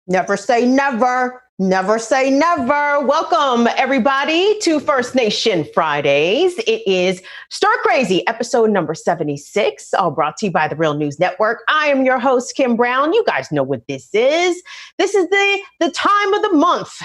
Never say never. Never say never. Welcome, everybody, to First Nation Fridays. It is Stir Crazy, episode number 76, all brought to you by the Real News Network. I am your host, Kim Brown. You guys know what this is. This is the time of the month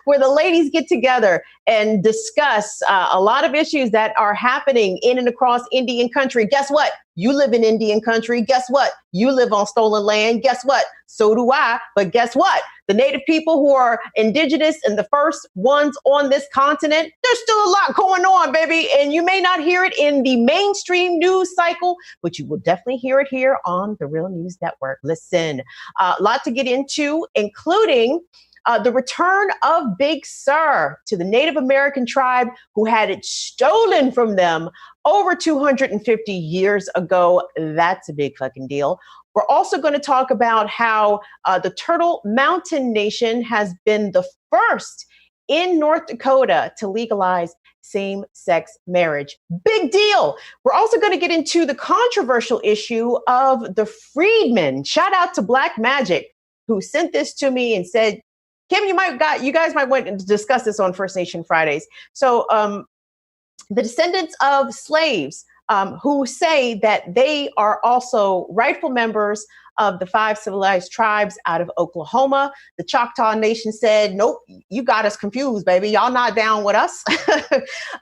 where the ladies get together and discuss a lot of issues that are happening in and across Indian country. Guess what? You live in Indian country. Guess what? You live on stolen land. Guess what? So do I. But guess what? The native people who are indigenous and the first ones on this continent, there's still a lot going on, baby. And you may not hear it in the mainstream news cycle, but you will definitely hear it here on the Real News Network. Listen, a lot to get into, including the return of Big Sur to the Native American tribe who had it stolen from them over 250 years ago. That's a big fucking deal. We're also going to talk about how the Turtle Mountain Nation has been the first in North Dakota to legalize same-sex marriage. Big deal. We're also going to get into the controversial issue of the Freedmen. Shout out to Black Magic, who sent this to me and said, Kim, you guys might want to discuss this on First Nation Fridays. So the descendants of slaves who say that they are also rightful members of the 5 civilized tribes out of Oklahoma. The Choctaw Nation said, nope, you got us confused, baby. Y'all not down with us.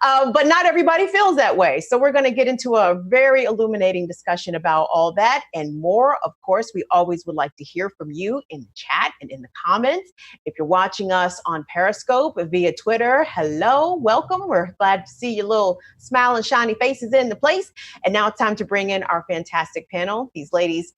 But not everybody feels that way. So we're going to get into a very illuminating discussion about all that and more. Of course, we always would like to hear from you in the chat and in the comments. If you're watching us on Periscope via Twitter, hello, welcome. We're glad to see your little smiling, shiny faces in the place. And now it's time to bring in our fantastic panel. These ladies,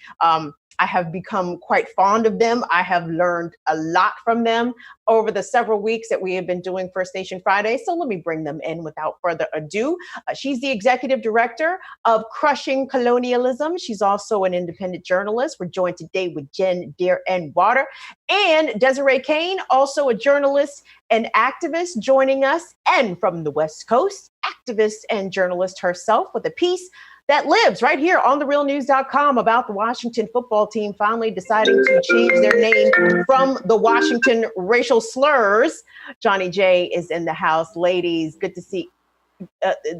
I have become quite fond of them. I have learned a lot from them over the several weeks that we have been doing First Nation Friday. So let me bring them in without further ado. She's the executive director of Crushing Colonialism. She's also an independent journalist. We're joined today with Jen Deerinwater and Desiree Kane, also a journalist and activist, joining us. And from the West Coast, activist and journalist herself with a piece that lives right here on therealnews.com about the Washington football team finally deciding to change their name from the Washington racial slurs. Johnnie Jae is in the house. Ladies, good to see,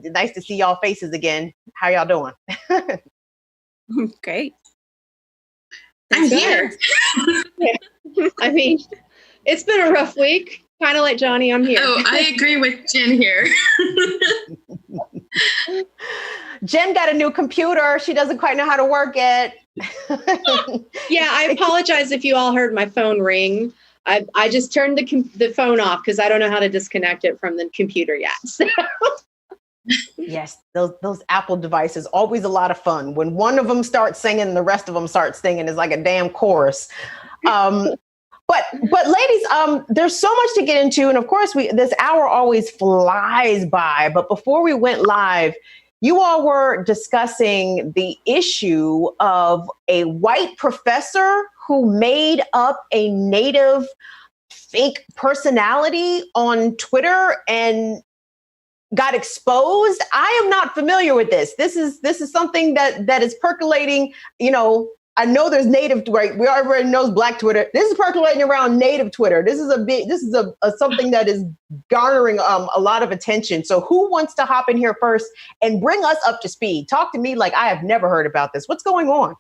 nice to see y'all faces again. How y'all doing? Great. I'm here. I mean, it's been a rough week. Kind of like Johnny, I'm here. Oh, I agree with Jen here. Jen got a new computer. She doesn't quite know how to work it. Yeah, I apologize if you all heard my phone ring. I just turned the phone off because I don't know how to disconnect it from the computer yet. So. Yes, those Apple devices, always a lot of fun. When one of them starts singing, the rest of them start singing. It's like a damn chorus. But ladies, there's so much to get into. And of course, this hour always flies by. But before we went live, you all were discussing the issue of a white professor who made up a native fake personality on Twitter and got exposed. I am not familiar with this. This is something that is percolating, I know there's native, right? We already know Black Twitter. This is percolating around native Twitter. This is something that is garnering a lot of attention. So who wants to hop in here first and bring us up to speed? Talk to me like I have never heard about this. What's going on?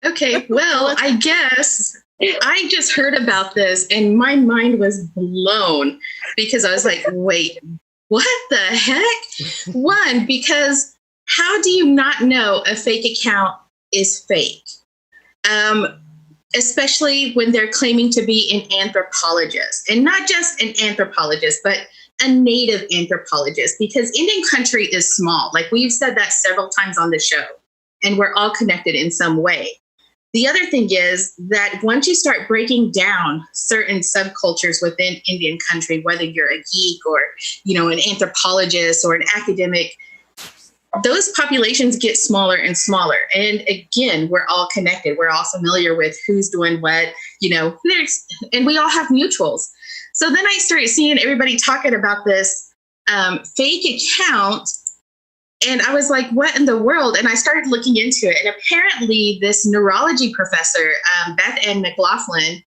Okay, well, I guess I just heard about this and my mind was blown because I was like, wait, what the heck? One, because how do you not know a fake account is fake? Especially when they're claiming to be an anthropologist, and not just an anthropologist, but a native anthropologist, because Indian country is small. Like we've said that several times on the show, and we're all connected in some way. The other thing is that once you start breaking down certain subcultures within Indian country, whether you're a geek or, an anthropologist or an academic, those populations get smaller and smaller. And again, we're all connected. We're all familiar with who's doing what, and we all have mutuals. So then I started seeing everybody talking about this fake account. And I was like, what in the world? And I started looking into it. And apparently this neurology professor, Beth Ann McLaughlin,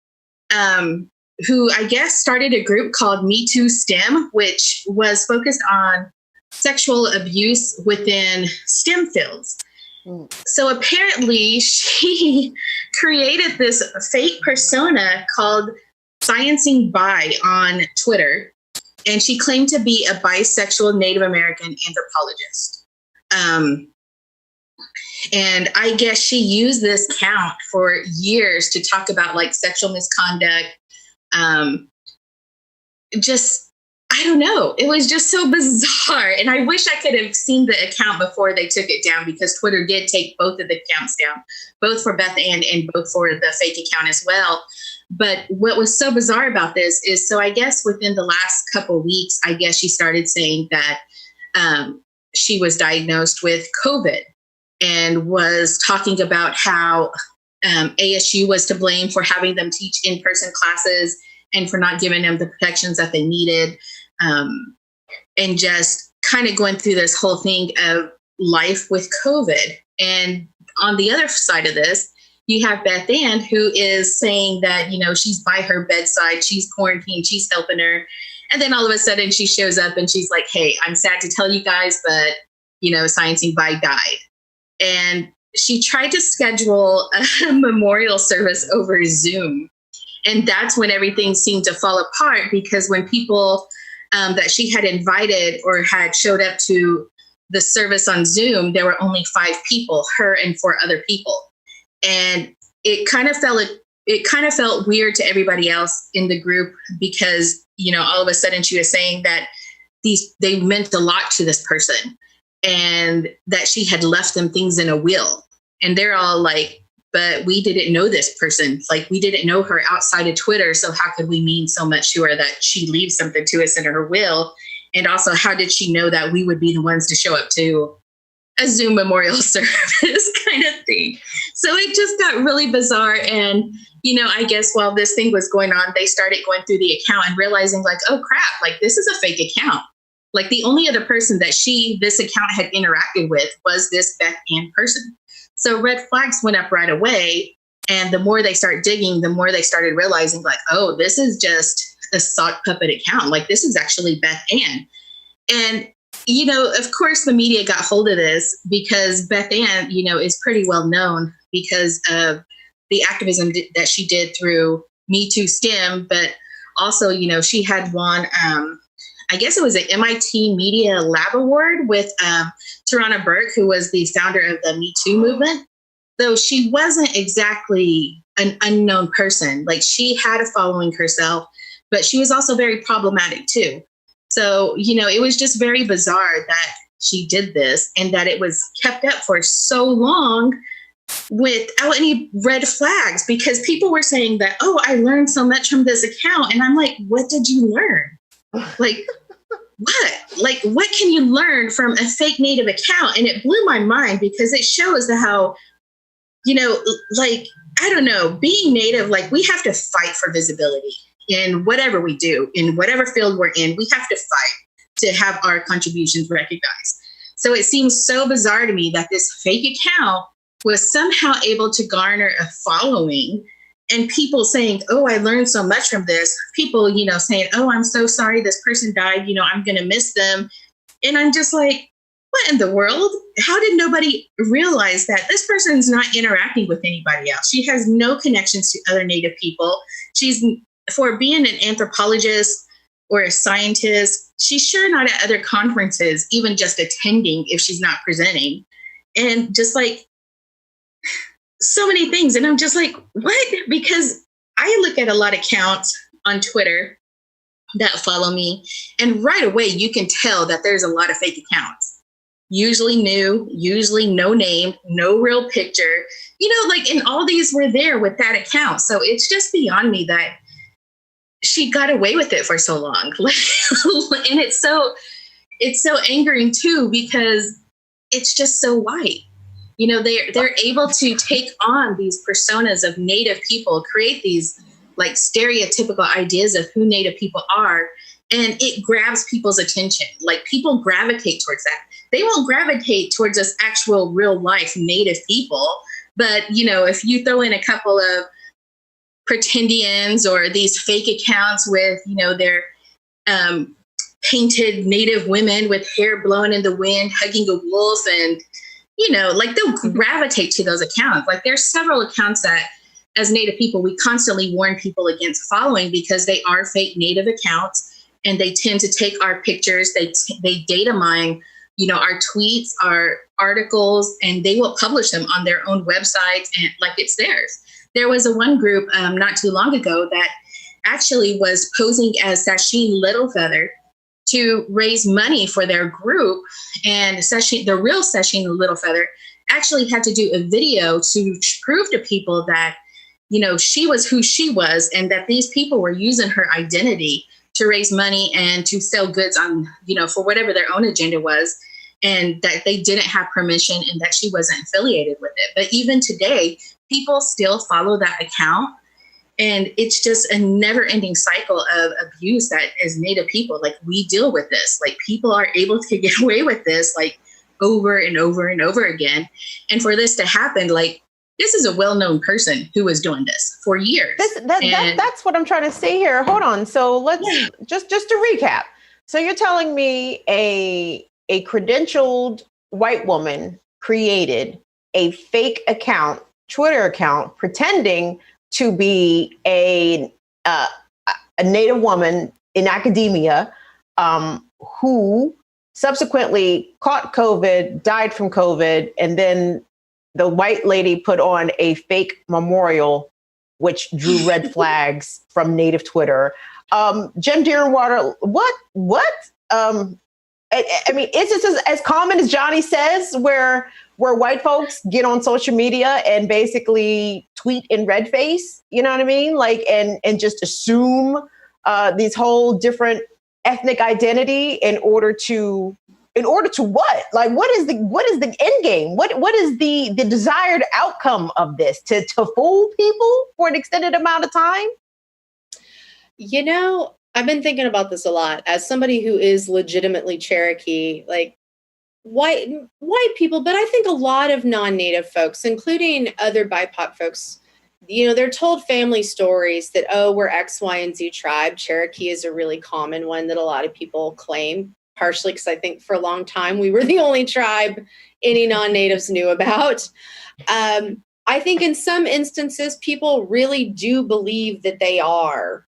who I guess started a group called Me Too STEM, which was focused on sexual abuse within STEM fields. So apparently she created this fake persona called Sciencing Bi on Twitter. And she claimed to be a bisexual Native American anthropologist. And I guess she used this account for years to talk about like sexual misconduct. I don't know. It was just so bizarre. And I wish I could have seen the account before they took it down, because Twitter did take both of the accounts down, both for Beth Ann and both for the fake account as well. But what was so bizarre about this is, so I guess within the last couple of weeks, I guess she started saying that she was diagnosed with COVID and was talking about how ASU was to blame for having them teach in-person classes and for not giving them the protections that they needed. And just kind of going through this whole thing of life with COVID. And on the other side of this, you have Beth Ann, who is saying that, you know, she's by her bedside, she's quarantined, she's helping her. And then all of a sudden she shows up and she's like, hey, I'm sad to tell you guys, but, you know, Sciencing Bi died. And she tried to schedule a memorial service over Zoom. And that's when everything seemed to fall apart, because when people that she had invited or had showed up to the service on Zoom, there were only 5 people, her and 4 other people. And it kind of felt weird to everybody else in the group, because, you know, all of a sudden she was saying that they meant a lot to this person and that she had left them things in a will. And they're all like, but we didn't know this person. Like, we didn't know her outside of Twitter. So how could we mean so much to her that she leaves something to us in her will? And also, how did she know that we would be the ones to show up to a Zoom memorial service kind of thing? So it just got really bizarre. And, you know, I guess while this thing was going on, they started going through the account and realizing like, oh crap, like this is a fake account. Like the only other person that this account had interacted with was this Beth Ann person. So red flags went up right away. And the more they started digging, the more they started realizing like, oh, this is just a sock puppet account. Like this is actually Beth Ann. And, you know, of course the media got hold of this because Beth Ann, you know, is pretty well known because of the activism that she did through Me Too STEM. But also, you know, she had won, I guess it was an MIT Media Lab Award with Tarana Burke, who was the founder of the Me Too movement. So she wasn't exactly an unknown person. Like she had a following herself, but she was also very problematic too. So, you know, it was just very bizarre that she did this and that it was kept up for so long without any red flags, because people were saying that, oh, I learned so much from this account. And I'm like, what did you learn? Like, what? Like, what can you learn from a fake Native account? And it blew my mind because it shows how, you know, like, I don't know, being Native, like we have to fight for visibility in whatever we do, in whatever field we're in. We have to fight to have our contributions recognized. So it seems so bizarre to me that this fake account was somehow able to garner a following, and people saying, oh, I learned so much from this. People, you know, saying, oh, I'm so sorry this person died. You know, I'm going to miss them. And I'm just like, what in the world? How did nobody realize that this person's not interacting with anybody else? She has no connections to other Native people. She's, for being an anthropologist or a scientist, she's sure not at other conferences, even just attending if she's not presenting. And just like, so many things. And I'm just like, what? Because I look at a lot of accounts on Twitter that follow me, and right away you can tell that there's a lot of fake accounts. Usually new, usually no name, no real picture, you know, like, and all these were there with that account. So it's just beyond me that she got away with it for so long. And it's so angering too, because it's just so white. You know, they're able to take on these personas of Native people, create these like stereotypical ideas of who Native people are, and it grabs people's attention. Like people gravitate towards that. they won't gravitate towards us actual real life native people. But, if you throw in a couple of pretendians or these fake accounts with, their painted native women with hair blowing in the wind, hugging a wolf, and, they'll gravitate to those accounts. Like, there's several accounts that, as Native people, we constantly warn people against following because they are fake Native accounts, and they tend to take our pictures. They data mine, our tweets, our articles, and they will publish them on their own websites and like it's theirs. There was one group not too long ago that actually was posing as Sasheen Littlefeather to raise money for their group. And the real Sasheen Littlefeather actually had to do a video to prove to people that, she was who she was, and that these people were using her identity to raise money and to sell goods on, for whatever their own agenda was, and that they didn't have permission and that she wasn't affiliated with it. But even today, people still follow that account. And it's just a never ending cycle of abuse that as Native people, like, we deal with this. Like, people are able to get away with this, like, over and over and over again. And for this to happen, like, this is a well-known person who was doing this for years. That's what I'm trying to say here. Hold on. So let's just to recap. So you're telling me a credentialed white woman created a fake account, Twitter account, pretending to be a Native woman in academia who subsequently caught COVID, died from COVID, and then the white lady put on a fake memorial, which drew red flags from Native Twitter. Jen Deerinwater, what? I mean, is this as common as Johnnie says, where white folks get on social media and basically tweet in red face? You know what I mean? Like, and just assume these whole different ethnic identity in order to what? Like, what is the end game? What is the desired outcome of this? To fool people for an extended amount of time? I've been thinking about this a lot as somebody who is legitimately Cherokee, like white people, but I think a lot of non-Native folks, including other BIPOC folks, they're told family stories that, oh, we're X, Y, and Z tribe. Cherokee is a really common one that a lot of people claim, partially because I think for a long time we were the only tribe any non-Natives knew about. I think in some instances, people really do believe that they are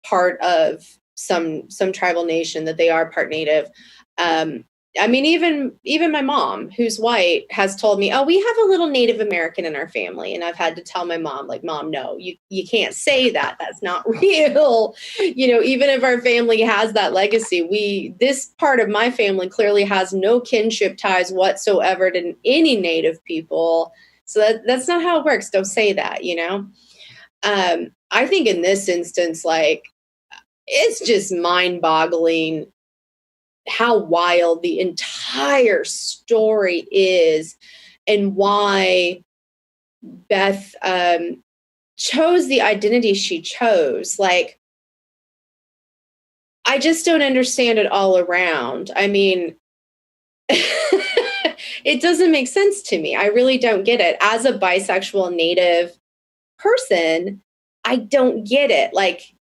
part of some tribal nation, that they are part Native. I mean, even my mom, who's white, has told me, oh, we have a little Native American in our family. And I've had to tell my mom, like, Mom, no, you can't say that. That's not real. Even if our family has that legacy, this part of my family clearly has no kinship ties whatsoever to any Native people. So that's not how it works. Don't say that, I think in this instance, like, it's just mind-boggling how wild the entire story is and why Beth chose the identity she chose. Like, I just don't understand it all around. I mean, it doesn't make sense to me. I really don't get it. As a bisexual Native person, I don't get it. Like,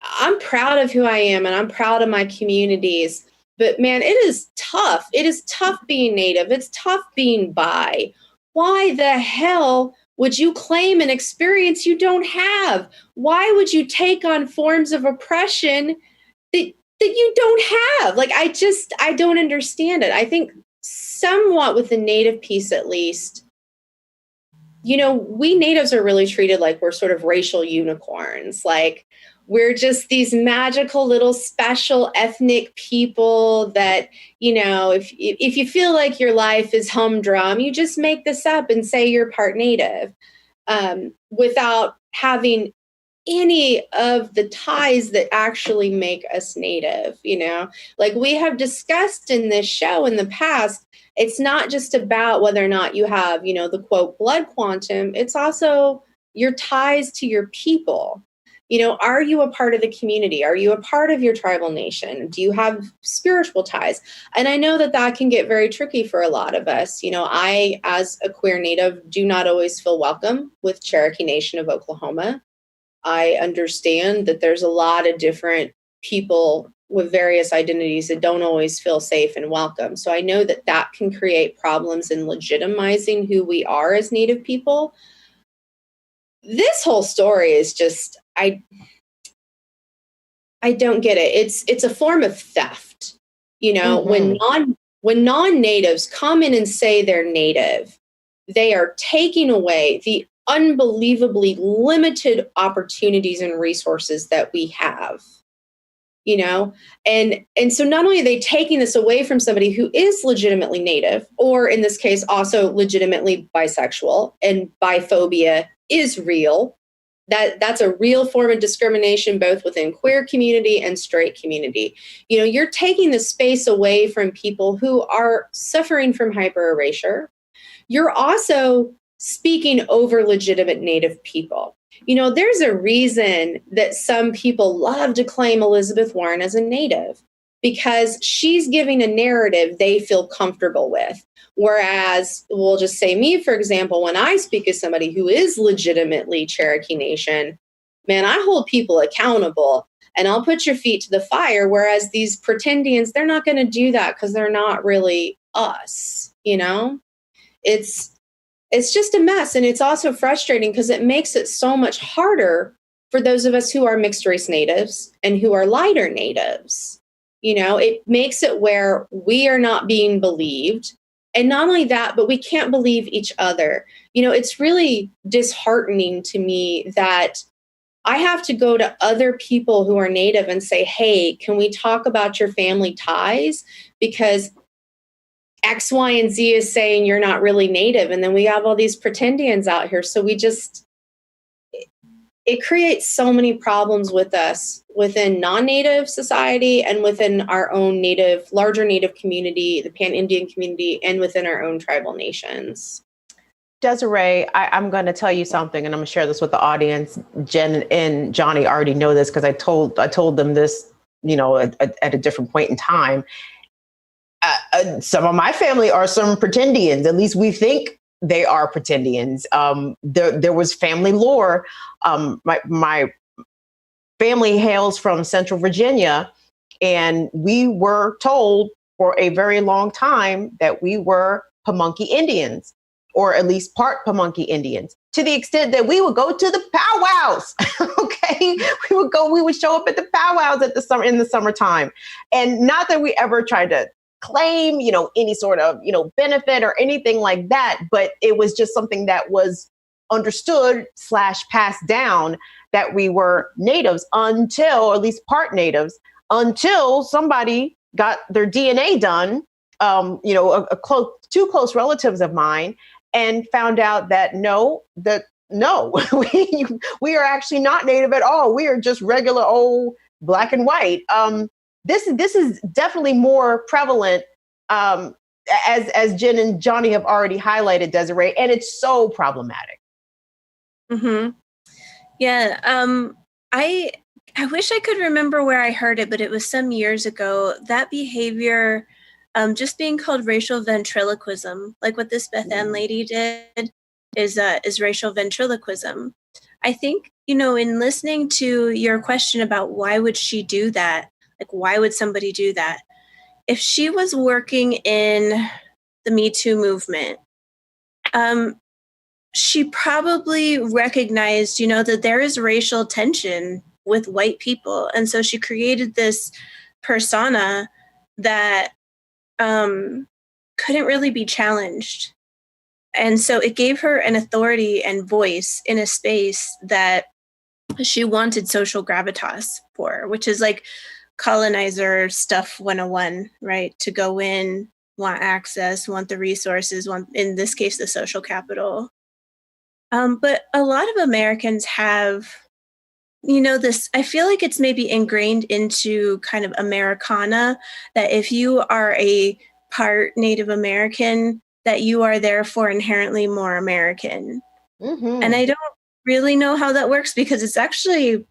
I'm proud of who I am and I'm proud of my communities. But man, it is tough. It is tough being Native. It's tough being bi. Why the hell would you claim an experience you don't have? Why would you take on forms of oppression that you don't have? Like, I don't understand it. I think somewhat with the Native piece, at least, we Natives are really treated like we're sort of racial unicorns. Like, we're just these magical little special ethnic people that, if you feel like your life is humdrum, you just make this up and say you're part Native without having any of the ties that actually make us Native, Like we have discussed in this show in the past, it's not just about whether or not you have, the quote blood quantum. It's also your ties to your people. Are you a part of the community? Are you a part of your tribal nation? Do you have spiritual ties? And I know that that can get very tricky for a lot of us. I, as a queer Native, do not always feel welcome with Cherokee Nation of Oklahoma. I understand that there's a lot of different people with various identities that don't always feel safe and welcome. So I know that that can create problems in legitimizing who we are as Native people. This whole story is just, I don't get it. It's a form of theft. When non-natives come in and say they're Native, they are taking away the unbelievably limited opportunities and resources that we have. And so not only are they taking this away from somebody who is legitimately Native, or in this case, also legitimately bisexual, and biphobia is real. That's a real form of discrimination, both within queer community and straight community. You're taking the space away from people who are suffering from hyper-erasure. You're also speaking over legitimate Native people. There's a reason that some people love to claim Elizabeth Warren as a Native, because she's giving a narrative they feel comfortable with. Whereas, we'll just say me, for example, when I speak as somebody who is legitimately Cherokee Nation, man, I hold people accountable and I'll put your feet to the fire. Whereas these pretendians, they're not going to do that because they're not really us, It's just a mess. And it's also frustrating because it makes it so much harder for those of us who are mixed race Natives and who are lighter Natives. It makes it where we are not being believed. And not only that, but we can't believe each other. It's really disheartening to me that I have to go to other people who are Native and say, hey, can we talk about your family ties? Because X, Y, and Z is saying you're not really Native. And then we have all these pretendians out here. So it creates so many problems with us within non-Native society and within our own larger Native community, the Pan-Indian community, and within our own tribal nations. Desiree, I'm going to tell you something, and I'm going to share this with the audience. Jen and Johnnie already know this because I told them this, at a different point in time. Some of my family are some pretendians. At least we think they are pretendians. There was family lore. My family hails from Central Virginia, and we were told for a very long time that we were Pamunkey Indians, or at least part Pamunkey Indians, to the extent that we would go to the powwows. Okay, we would show up at the powwows in the summertime, and not that we ever tried to claim, any sort of, benefit or anything like that, but it was just something that was understood / passed down that we were Natives until, or at least part Natives, until somebody got their DNA done, two close relatives of mine, and found out that no, we are actually not Native at all. We are just regular old black and white. This is definitely more prevalent, as Jen and Johnnie have already highlighted, Desiree, and it's so problematic. Mm-hmm. Yeah. I wish I could remember where I heard it, but it was some years ago. That behavior, just being called racial ventriloquism, like what this Beth Ann lady did, is racial ventriloquism. I think, in listening to your question about why would she do that, like why would somebody do that? If she was working in the Me Too movement, she probably recognized, that there is racial tension with white people. And so she created this persona that couldn't really be challenged. And so it gave her an authority and voice in a space that she wanted social gravitas for, which is like colonizer stuff 101, right? To go in, want access, want the resources, want, in this case, the social capital. But a lot of Americans have, this, I feel like it's maybe ingrained into kind of Americana, that if you are a part Native American, that you are therefore inherently more American. Mm-hmm. And I don't really know how that works, because it's actually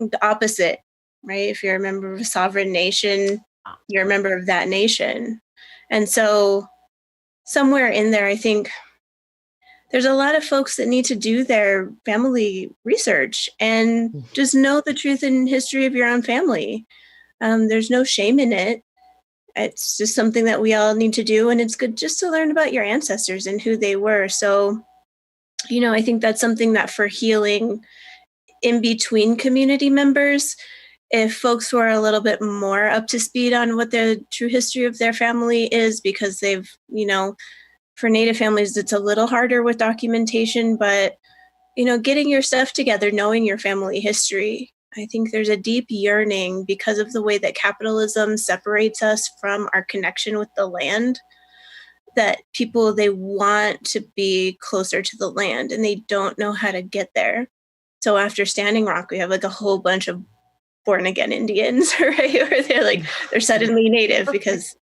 the opposite, right? If you're a member of a sovereign nation, you're a member of that nation. And so somewhere in there, I think there's a lot of folks that need to do their family research and just know the truth and history of your own family. There's no shame in it. It's just something that we all need to do. And it's good just to learn about your ancestors and who they were. So, I think that's something that for healing in between community members, if folks were a little bit more up to speed on what the true history of their family is, because they've, for Native families, it's a little harder with documentation, but, getting your stuff together, knowing your family history. I think there's a deep yearning because of the way that capitalism separates us from our connection with the land, that people, they want to be closer to the land and they don't know how to get there. So after Standing Rock, we have like a whole bunch of born again Indians, right? Or they're suddenly Native because,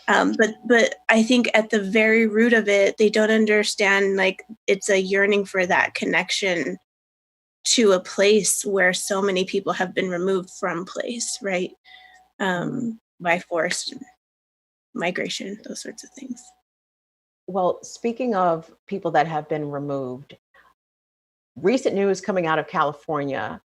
but I think at the very root of it, they don't understand, like, it's a yearning for that connection to a place where so many people have been removed from place, right? By forced migration, those sorts of things. Well, speaking of people that have been removed, recent news coming out of California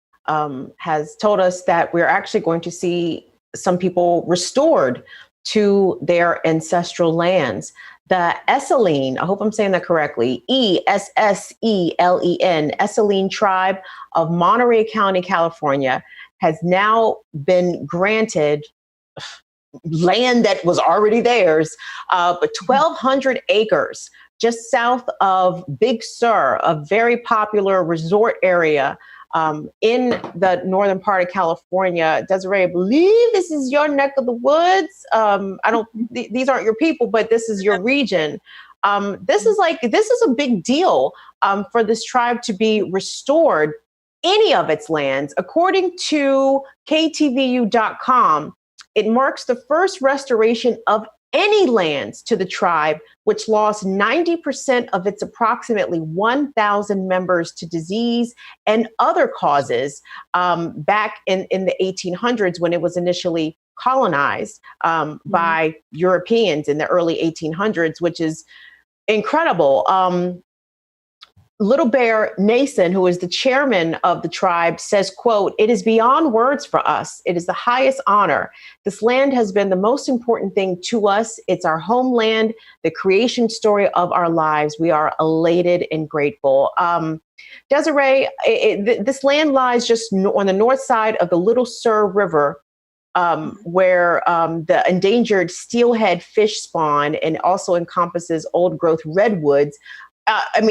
has told us that we're actually going to see some people restored to their ancestral lands. The Esselen, I hope I'm saying that correctly, Esselen, Esselen tribe of Monterey County, California, has now been granted land that was already theirs, but 1,200 acres just south of Big Sur, a very popular resort area in the northern part of California. Desiree, I believe this is your neck of the woods. These aren't your people, but this is your region. This is a big deal for this tribe to be restored, any of its lands. According to KTVU.com, it marks the first restoration of any lands to the tribe, which lost 90% of its approximately 1,000 members to disease and other causes back in the 1800s when it was initially colonized by Europeans in the early 1800s, which is incredible. Little Bear Nason, who is the chairman of the tribe, says, quote, "It is beyond words for us. It is the highest honor. This land has been the most important thing to us. It's our homeland, the creation story of our lives. We are elated and grateful." Desiree, this land lies just on the north side of the Little Sur River, where the endangered steelhead fish spawn, and also encompasses old growth redwoods.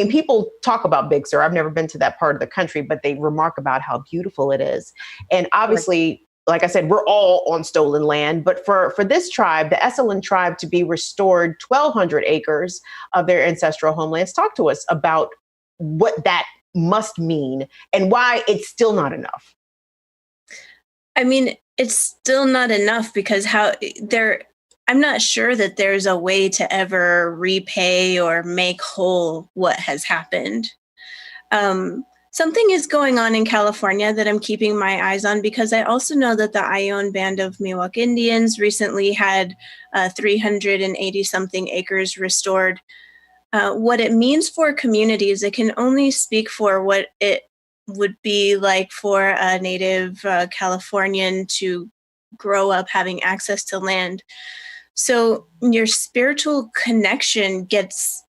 People talk about Big Sur. I've never been to that part of the country, but they remark about how beautiful it is. And obviously, like I said, we're all on stolen land. But for this tribe, the Esselen tribe, to be restored 1,200 acres of their ancestral homelands, talk to us about what that must mean and why it's still not enough. It's still not enough because I'm not sure that there's a way to ever repay or make whole what has happened. Something is going on in California that I'm keeping my eyes on, because I also know that the Ione Band of Miwok Indians recently had 380-something acres restored. What it means for communities, it can only speak for what it would be like for a Native Californian to grow up having access to land. So your spiritual connection gets,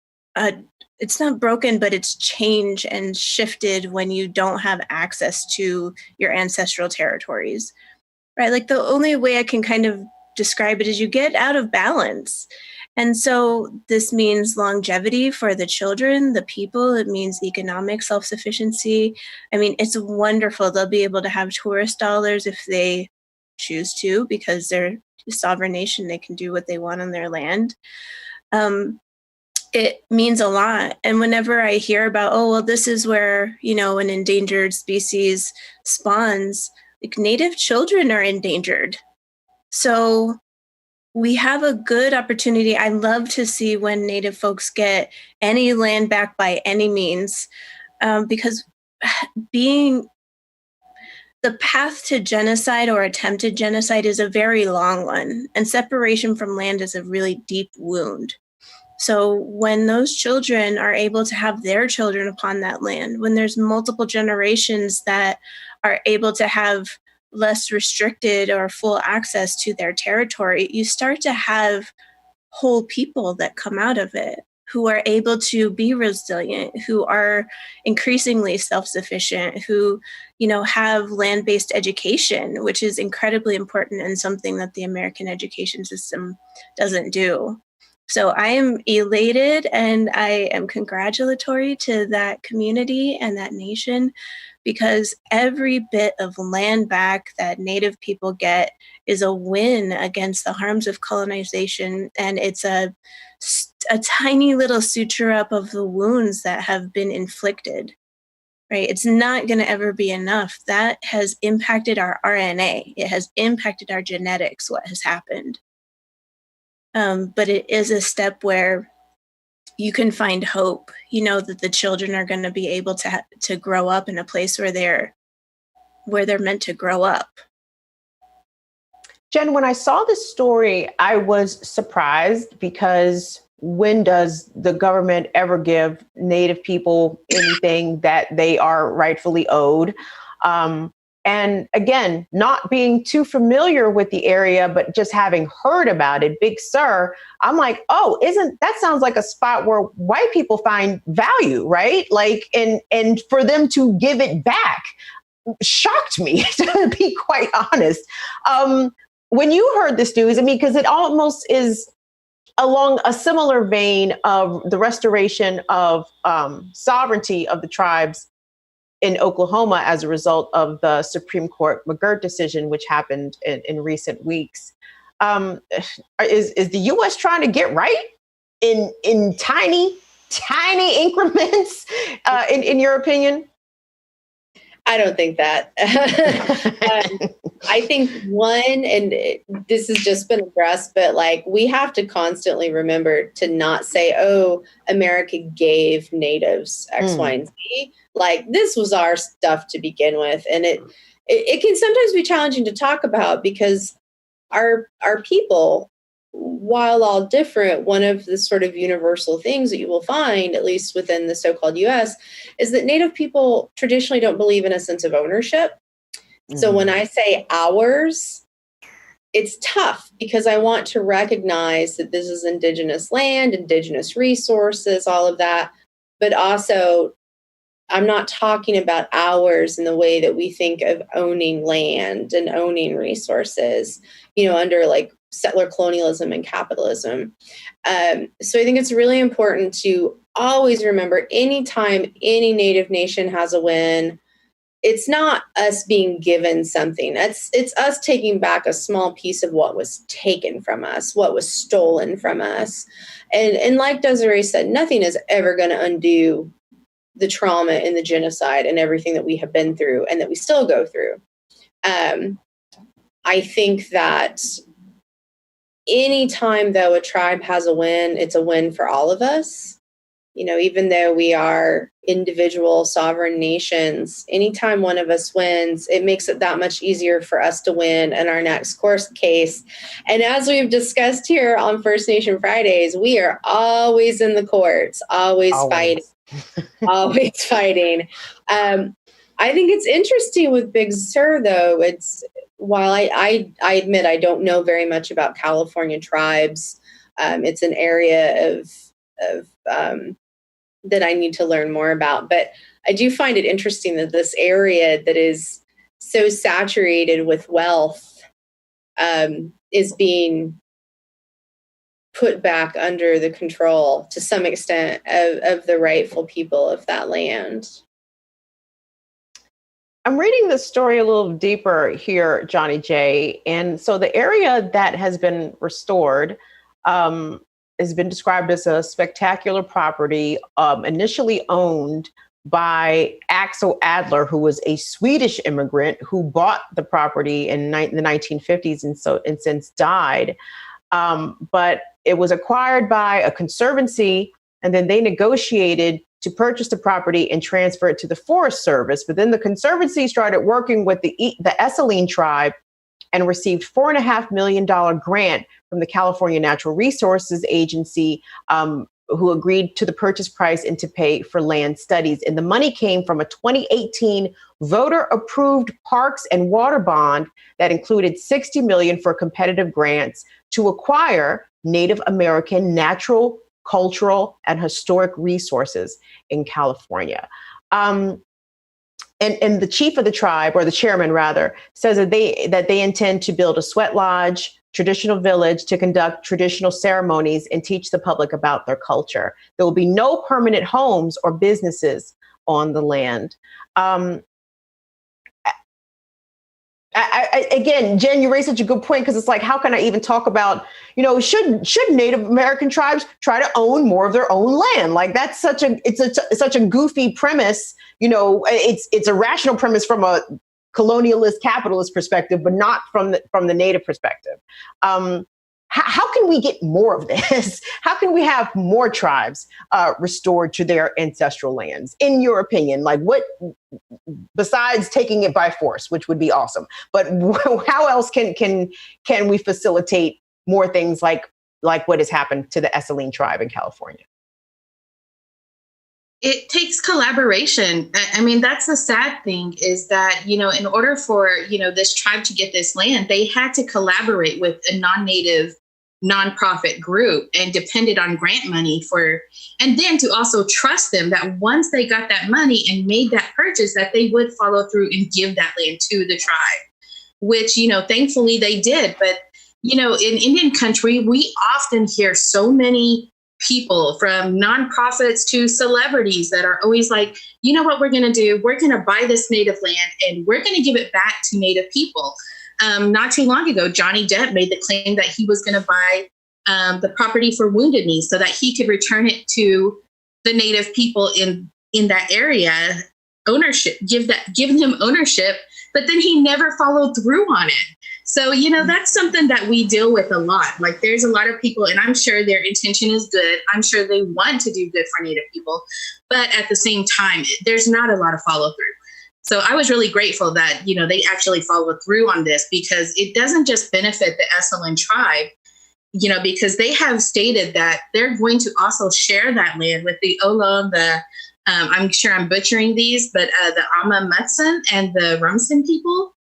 it's not broken, but it's changed and shifted when you don't have access to your ancestral territories, right? Like, the only way I can kind of describe it is you get out of balance. And so this means longevity for the children, the people. It means economic self-sufficiency. It's wonderful. They'll be able to have tourist dollars if they choose to, because they're a sovereign nation. They can do what they want on their land. It means a lot. And whenever I hear about, this is where, an endangered species spawns, like, Native children are endangered. So we have a good opportunity. I love to see when Native folks get any land back by any means, because the path to genocide or attempted genocide is a very long one, and separation from land is a really deep wound. So when those children are able to have their children upon that land, when there's multiple generations that are able to have less restricted or full access to their territory, you start to have whole people that come out of it who are able to be resilient, who are increasingly self-sufficient, who, have land-based education, which is incredibly important and something that the American education system doesn't do. So I am elated and I am congratulatory to that community and that nation, because every bit of land back that Native people get is a win against the harms of colonization. And it's a tiny little suture up of the wounds that have been inflicted, right? It's not going to ever be enough. That has impacted our RNA. It has impacted our genetics, what has happened. But it is a step where you can find hope, that the children are going to be able to grow up in a place where they're meant to grow up. Jen, when I saw this story, I was surprised, because when does the government ever give Native people anything that they are rightfully owed? And again, not being too familiar with the area, but just having heard about it, Big Sur, I'm like, oh, that sounds like a spot where white people find value, right? Like, and for them to give it back shocked me, to be quite honest. When you heard this news, because it almost is along a similar vein of the restoration of sovereignty of the tribes in Oklahoma as a result of the Supreme Court McGirt decision, which happened in recent weeks. Is the U.S. trying to get right in tiny increments, in your opinion? I don't think that. I think and this has just been addressed, but we have to constantly remember to not say, oh, America gave natives X, Y, and Z. This was our stuff to begin with. And it can sometimes be challenging to talk about, because our people, while all different, one of the sort of universal things that you will find, at least within the so-called US, is that Native people traditionally don't believe in a sense of ownership. So when I say ours, it's tough, because I want to recognize that this is indigenous land, indigenous resources, all of that. But also, I'm not talking about ours in the way that we think of owning land and owning resources, under settler colonialism and capitalism. So I think it's really important to always remember, anytime any Native nation has a win, it's not us being given something. It's us taking back a small piece of what was taken from us, what was stolen from us. And like Desiree said, nothing is ever going to undo the trauma and the genocide and everything that we have been through and that we still go through. I think that anytime, though, a tribe has a win, it's a win for all of us. Even though we are individual sovereign nations, anytime one of us wins, it makes it that much easier for us to win in our next court case. And as we've discussed here on First Nation Fridays, we are always in the courts, always. Fighting, always fighting. I think it's interesting with Big Sur, though. While I admit I don't know very much about California tribes, it's an area of that I need to learn more about. But I do find it interesting that this area that is so saturated with wealth is being put back under the control, to some extent, of the rightful people of that land. I'm reading the story a little deeper here, Johnnie Jae. And so the area that has been restored has been described as a spectacular property, initially owned by Axel Adler, who was a Swedish immigrant who bought the property in the 1950s and since died. But it was acquired by a conservancy, and then they negotiated to purchase the property and transfer it to the Forest Service. But then the Conservancy started working with the Esselen tribe and received $4.5 million grant from the California Natural Resources Agency, who agreed to the purchase price and to pay for land studies. And the money came from a 2018 voter-approved parks and water bond that included $60 million for competitive grants to acquire Native American natural, cultural, and historic resources in California. And the chief of the tribe, or the chairman rather, says that they intend to build a sweat lodge, traditional village, to conduct traditional ceremonies and teach the public about their culture. There will be no permanent homes or businesses on the land. Again, Jen, you raised such a good point, because it's like, how can I even talk about, should Native American tribes try to own more of their own land? Like, that's such a goofy premise. It's a rational premise from a colonialist capitalist perspective, but not from the Native perspective. How can we get more of this? How can we have more tribes restored to their ancestral lands, in your opinion? Like, what, besides taking it by force, which would be awesome, but how else can we facilitate more things like what has happened to the Esselen tribe in California? It takes collaboration. I mean, that's the sad thing, is that, in order for, this tribe to get this land, they had to collaborate with a non-Native nonprofit group and depended on grant money and then to also trust them that once they got that money and made that purchase, that they would follow through and give that land to the tribe, which, thankfully they did. But, in Indian country, we often hear so many people, from nonprofits to celebrities, that are always like, you know what we're going to do? We're going to buy this Native land and we're going to give it back to Native people. Not too long ago, Johnnie Jae made the claim that he was going to buy the property for Wounded Knee so that he could return it to the Native people in that area, ownership, give him ownership, but then he never followed through on it. So, that's something that we deal with a lot. Like, there's a lot of people, and I'm sure their intention is good. I'm sure they want to do good for Native people, but at the same time, there's not a lot of follow through. So I was really grateful that, they actually followed through on this, because it doesn't just benefit the Esselen tribe, because they have stated that they're going to also share that land with the Ohlone, I'm sure I'm butchering these, but the Ama Mutsun and the Rumsen people.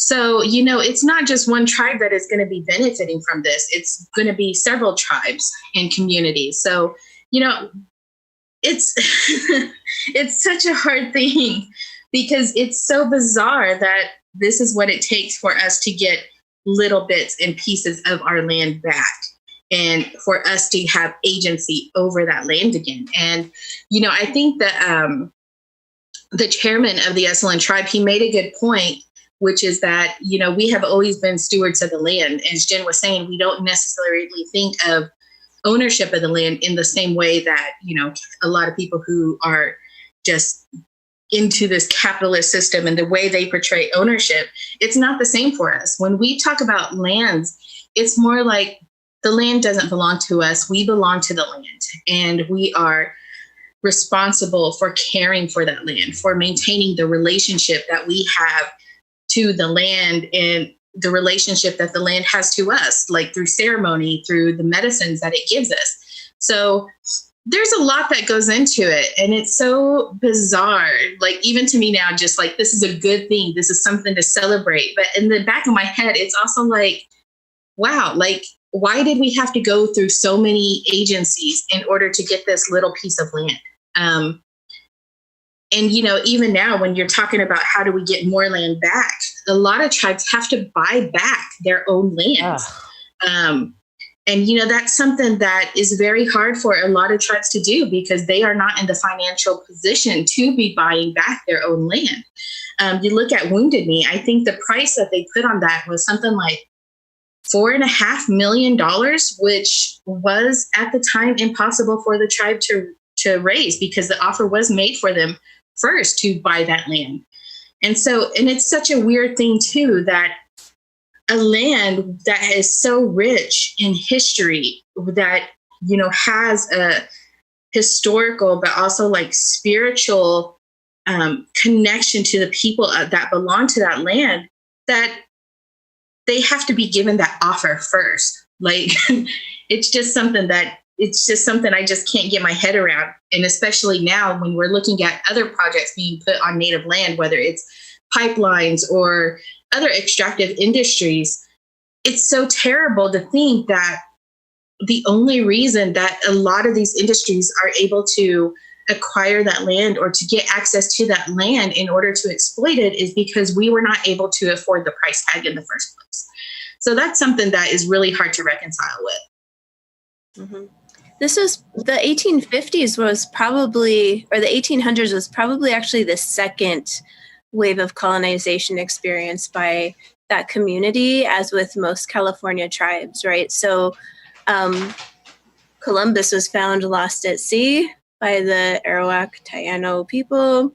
So, it's not just one tribe that is going to be benefiting from this. It's going to be several tribes and communities. So, it's it's such a hard thing, because it's so bizarre that this is what it takes for us to get little bits and pieces of our land back, and for us to have agency over that land again. And, I think that the chairman of the Esselen tribe, he made a good point, which is that, we have always been stewards of the land. As Jen was saying, we don't necessarily think of ownership of the land in the same way that, a lot of people who are just into this capitalist system and the way they portray ownership. It's not the same for us. When we talk about lands, it's more like the land doesn't belong to us. We belong to the land, and we are responsible for caring for that land, for maintaining the relationship that we have to the land and the relationship that the land has to us, like through ceremony, through the medicines that it gives us. So there's a lot that goes into it, and it's so bizarre. Like, even to me now, just like, this is a good thing. This is something to celebrate. But in the back of my head, it's also like, wow, like, why did we have to go through so many agencies in order to get this little piece of land? And, even now, when you're talking about how do we get more land back, a lot of tribes have to buy back their own lands. And, that's something that is very hard for a lot of tribes to do, because they are not in the financial position to be buying back their own land. You look at Wounded Knee, I think the price that they put on that was something like $4.5 million, which was at the time impossible for the tribe to raise, because the offer was made for them first to buy that land. And it's such a weird thing too, that a land that is so rich in history, that, has historical, but also like spiritual connection to the people that belong to that land, that they have to be given that offer first. Like, it's just something I just can't get my head around. And especially now when we're looking at other projects being put on native land, whether it's pipelines or other extractive industries, it's so terrible to think that the only reason that a lot of these industries are able to acquire that land or to get access to that land in order to exploit it is because we were not able to afford the price tag in the first place. So that's something that is really hard to reconcile with. Mm-hmm. This was the 1850s was probably, or the 1800s was probably actually the second wave of colonization experienced by that community, as with most California tribes, right? So Columbus was found lost at sea by the Arawak Taino people.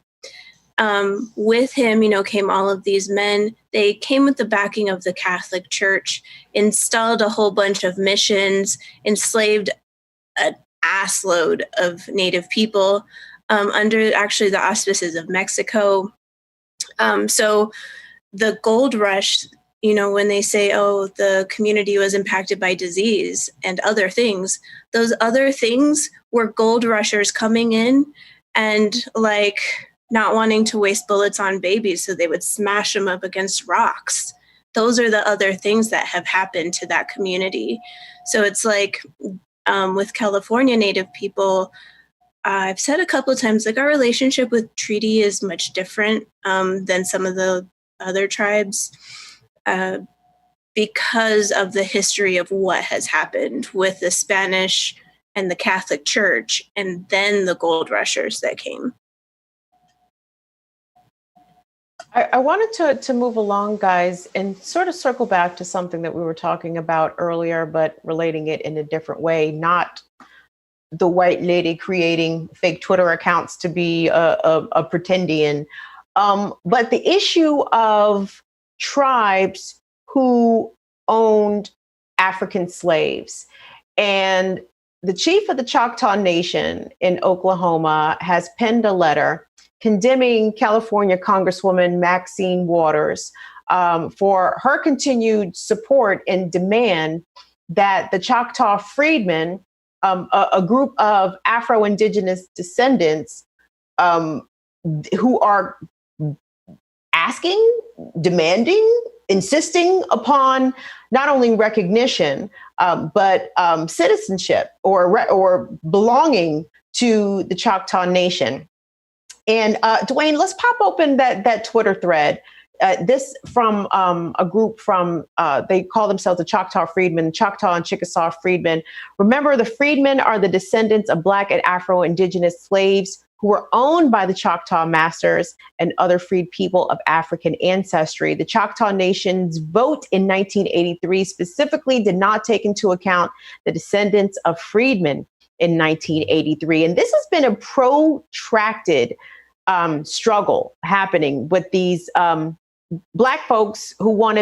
With him, came all of these men. They came with the backing of the Catholic Church, installed a whole bunch of missions, enslaved an assload of Native people under actually the auspices of Mexico. So the gold rush, when they say, oh, the community was impacted by disease and other things, those other things were gold rushers coming in and like not wanting to waste bullets on babies, so they would smash them up against rocks. Those are the other things that have happened to that community. So it's like with California Native people, I've said a couple of times, like our relationship with treaty is much different than some of the other tribes because of the history of what has happened with the Spanish and the Catholic Church, and then the gold rushers that came. I wanted to move along, guys, and sort of circle back to something that we were talking about earlier, but relating it in a different way, not the white lady creating fake Twitter accounts to be a pretendian, but the issue of tribes who owned African slaves. And the chief of the Choctaw Nation in Oklahoma has penned a letter condemning California Congresswoman Maxine Waters for her continued support and demand that the Choctaw Freedmen, a group of Afro-Indigenous descendants who are asking, demanding, insisting upon not only recognition, but citizenship or belonging to the Choctaw Nation. And Dwayne, let's pop open that Twitter thread. This from a group from, they call themselves the Choctaw Freedmen, Choctaw and Chickasaw Freedmen. Remember, the Freedmen are the descendants of Black and Afro-Indigenous slaves who were owned by the Choctaw masters and other freed people of African ancestry. The Choctaw Nation's vote in 1983 specifically did not take into account the descendants of freedmen in 1983. And this has been a protracted struggle happening with these Black folks who want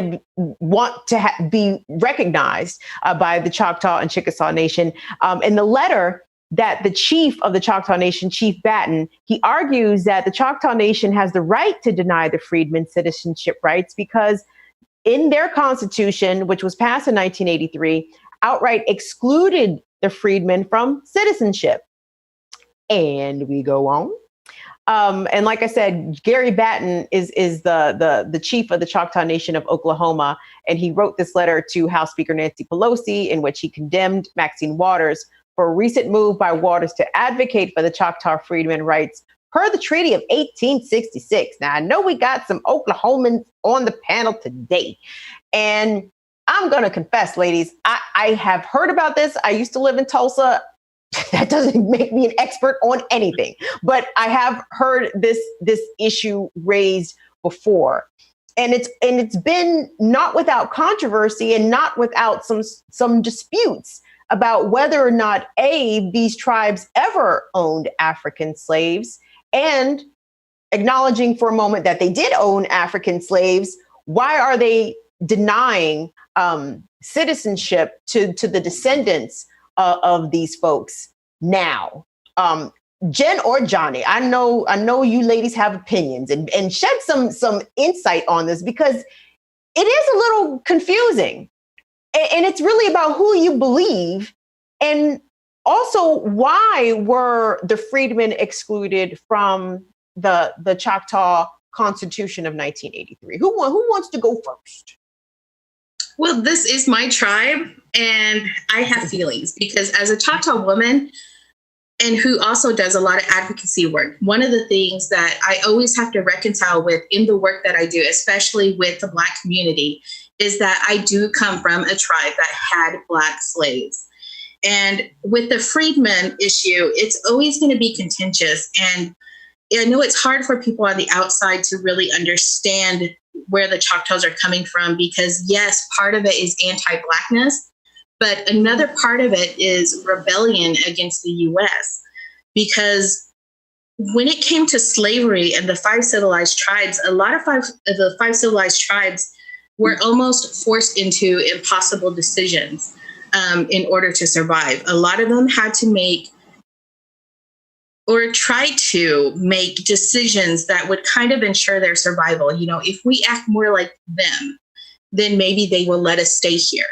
to be recognized by the Choctaw and Chickasaw Nation. In the letter that the chief of the Choctaw Nation, Chief Batten, he argues that the Choctaw Nation has the right to deny the freedmen citizenship rights because in their constitution, which was passed in 1983, outright excluded the freedmen from citizenship. And we go on. And like I said, Gary Batten is the chief of the Choctaw Nation of Oklahoma, and he wrote this letter to House Speaker Nancy Pelosi in which he condemned Maxine Waters for a recent move by Waters to advocate for the Choctaw freedmen rights per the Treaty of 1866. Now, I know we got some Oklahomans on the panel today, and I'm going to confess, ladies, I have heard about this. I used to live in Tulsa. That doesn't make me an expert on anything, but I have heard this issue raised before, and it's been not without controversy and not without some disputes about whether or not these tribes ever owned African slaves, and acknowledging for a moment that they did own African slaves. Why are they denying citizenship to the descendants of these folks now? Jen or Johnnie, I know you ladies have opinions and shed some insight on this, because it is a little confusing. And it's really about who you believe, and also why were the freedmen excluded from the Choctaw Constitution of 1983? Who wants to go first? Well, this is my tribe, and I have feelings because as a Choctaw woman, and who also does a lot of advocacy work, one of the things that I always have to reconcile with in the work that I do, especially with the Black community, is that I do come from a tribe that had Black slaves. And with the freedmen issue, it's always going to be contentious. And I know it's hard for people on the outside to really understand where the Choctaws are coming from, because yes, part of it is anti-blackness, but another part of it is rebellion against the U.S. Because when it came to slavery and the 5 civilized tribes, a lot of the 5 civilized tribes were almost forced into impossible decisions in order to survive. A lot of them had to make or try to make decisions that would kind of ensure their survival. You know, if we act more like them, then maybe they will let us stay here.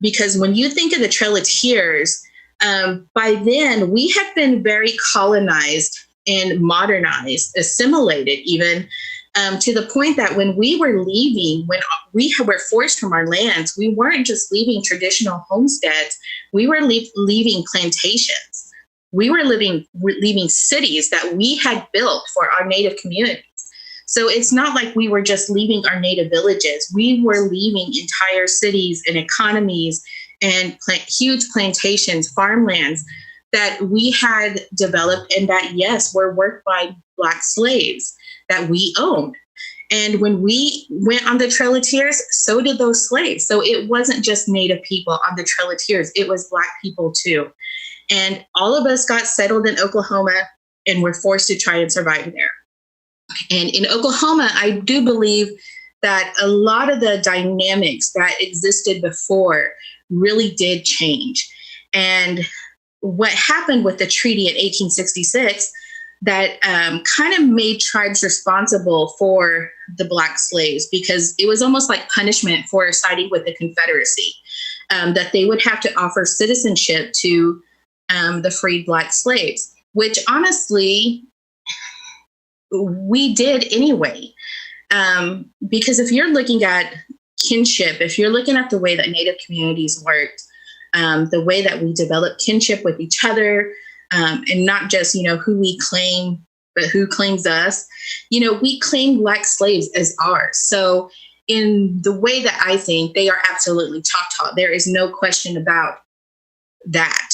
Because when you think of the Trail of Tears, by then we had been very colonized and modernized, assimilated even, to the point that when we were leaving, when we were forced from our lands, we weren't just leaving traditional homesteads, we were leaving plantations. We were leaving cities that we had built for our Native communities. So it's not like we were just leaving our native villages. We were leaving entire cities and economies and huge plantations, farmlands that we had developed and that, yes, were worked by Black slaves that we owned. And when we went on the Trail of Tears, so did those slaves. So it wasn't just Native people on the Trail of Tears, it was Black people too. And all of us got settled in Oklahoma and were forced to try and survive there. And in Oklahoma, I do believe that a lot of the dynamics that existed before really did change. And what happened with the treaty in 1866 that kind of made tribes responsible for the Black slaves, because it was almost like punishment for siding with the Confederacy, that they would have to offer citizenship to the freed Black slaves, which honestly, we did anyway. Because if you're looking at kinship, if you're looking at the way that Native communities worked, the way that we developed kinship with each other, and not just, who we claim, but who claims us, we claim Black slaves as ours. So in the way that I think, they are absolutely Choctaw. There is no question about that.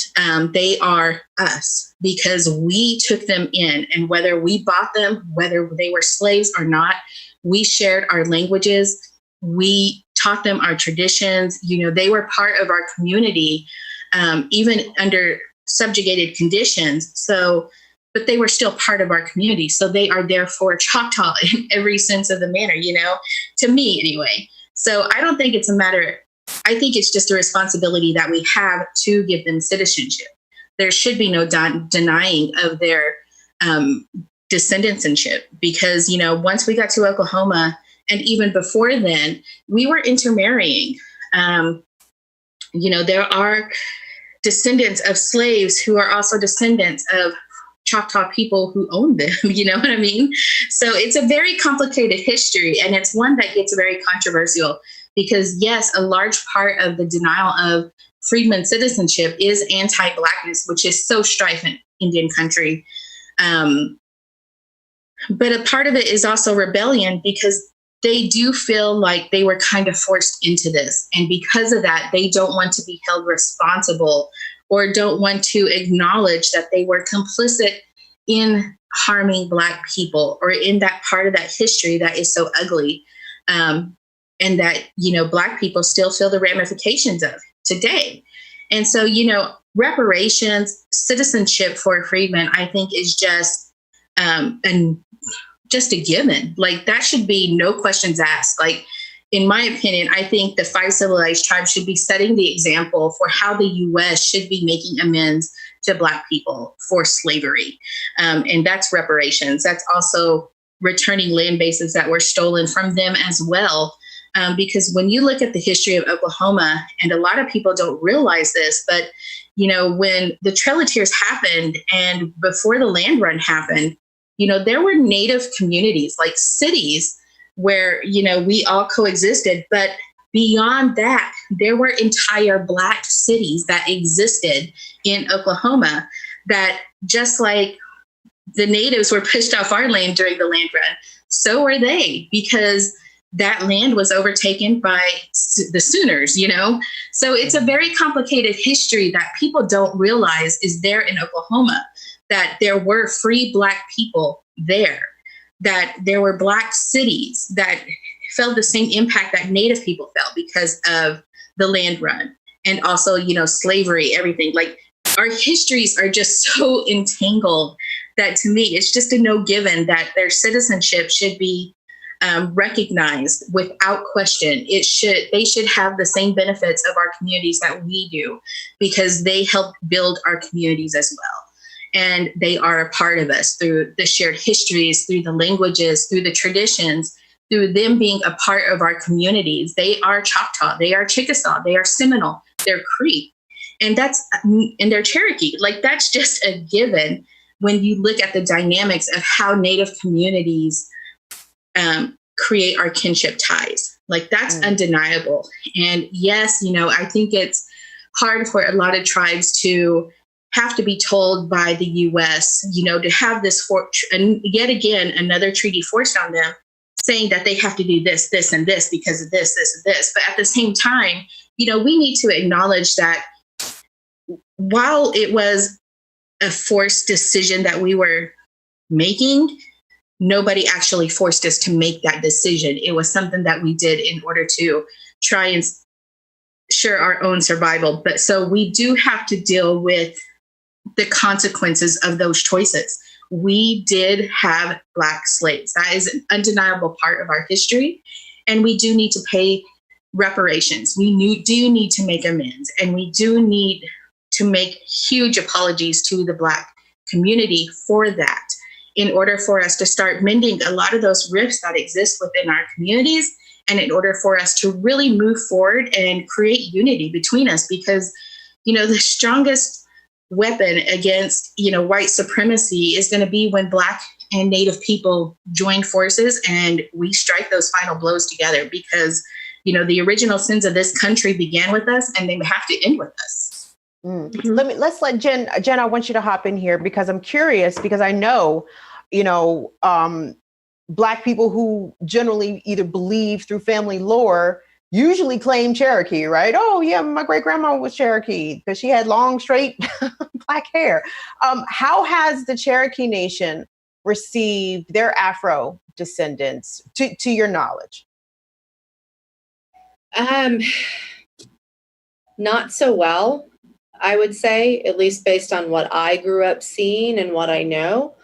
They are us because we took them in, and whether we bought them, whether they were slaves or not, we shared our languages. We taught them our traditions. They were part of our community, even under subjugated conditions. So, but they were still part of our community. So they are therefore Choctaw in every sense of the manner, to me anyway. So I don't think it's a matter, I think it's just a responsibility that we have to give them citizenship. There should be no denying of their descendanship, because, once we got to Oklahoma, and even before then, we were intermarrying. There are descendants of slaves who are also descendants of Choctaw people who owned them. You know what I mean? So it's a very complicated history, and it's one that gets very controversial because, yes, a large part of the denial of freedmen citizenship is anti-blackness, which is so strife in Indian country. But a part of it is also rebellion, because they do feel like they were kind of forced into this. And because of that, they don't want to be held responsible or don't want to acknowledge that they were complicit in harming Black people or in that part of that history that is so ugly. And that, Black people still feel the ramifications of today. And so, reparations, citizenship for freedmen, I think is just just a given. Like, that should be no questions asked. Like, in my opinion, I think the 5 civilized tribes should be setting the example for how the U.S. should be making amends to Black people for slavery. And that's reparations. That's also returning land bases that were stolen from them as well. Because when you look at the history of Oklahoma, and a lot of people don't realize this, but when the Trail of Tears happened and before the land run happened, there were Native communities, like cities where, we all coexisted. But beyond that, there were entire Black cities that existed in Oklahoma that, just like the natives were pushed off our land during the land run, so were they, because that land was overtaken by the Sooners, So it's a very complicated history that people don't realize is there in Oklahoma, that there were free Black people there, that there were Black cities that felt the same impact that Native people felt because of the land run, and also, slavery, everything. Like, our histories are just so entangled that, to me, it's just a no given that their citizenship should be recognized without question. They should have the same benefits of our communities that we do, because they help build our communities as well. And they are a part of us through the shared histories, through the languages, through the traditions, through them being a part of our communities. They are Choctaw, they are Chickasaw, they are Seminole, they're Creek, and they're Cherokee. Like, that's just a given when you look at the dynamics of how Native communities create our kinship ties. Like, that's undeniable. And yes, I think it's hard for a lot of tribes to have to be told by the U.S., to have this, and yet again, another treaty forced on them, saying that they have to do this, this, and this because of this, this, and this. But at the same time, we need to acknowledge that while it was a forced decision that we were making, nobody actually forced us to make that decision. It was something that we did in order to try and ensure our own survival. But so we do have to deal with the consequences of those choices. We did have Black slaves. That is an undeniable part of our history. And we do need to pay reparations. We do need to make amends. And we do need to make huge apologies to the Black community for that, in order for us to start mending a lot of those rifts that exist within our communities, and in order for us to really move forward and create unity between us. Because, the strongest weapon against, white supremacy is going to be when Black and Native people join forces and we strike those final blows together, because, the original sins of this country began with us and they have to end with us. Let's let Jen, I want you to hop in here, because I'm curious, because I know, Black people who generally either believe through family lore usually claim Cherokee, right? Oh yeah, my great grandma was Cherokee because she had long, straight Black hair. How has the Cherokee Nation received their Afro descendants, to your knowledge? Not so well, I would say, at least based on what I grew up seeing and what I know.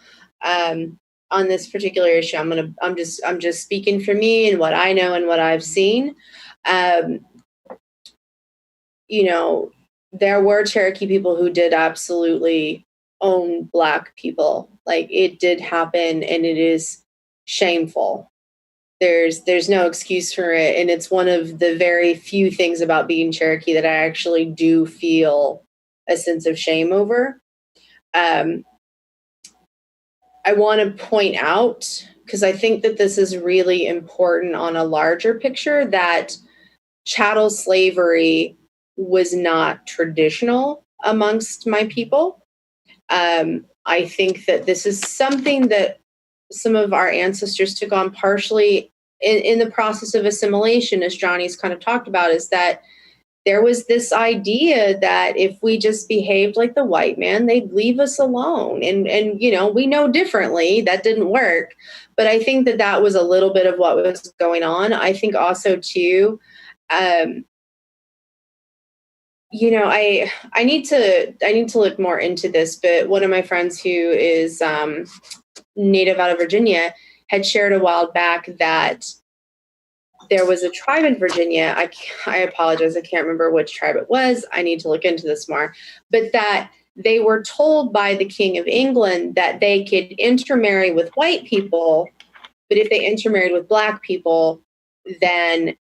On this particular issue, I'm just speaking for me and what I know and what I've seen. There were Cherokee people who did absolutely own Black people. Like, it did happen, and it is shameful. There's no excuse for it. And it's one of the very few things about being Cherokee that I actually do feel a sense of shame over. I want to point out, because I think that this is really important on a larger picture, that chattel slavery was not traditional amongst my people. I think that this is something that some of our ancestors took on partially in the process of assimilation, as Johnny's kind of talked about, is that there was this idea that if we just behaved like the white man, they'd leave us alone. And we know differently. That didn't work. But I think that was a little bit of what was going on. I think also, too, I need to look more into this, but one of my friends who is native out of Virginia had shared a while back that there was a tribe in Virginia. I apologize, I can't remember which tribe it was. I need to look into this more. But that they were told by the King of England that they could intermarry with white people, but if they intermarried with Black people, then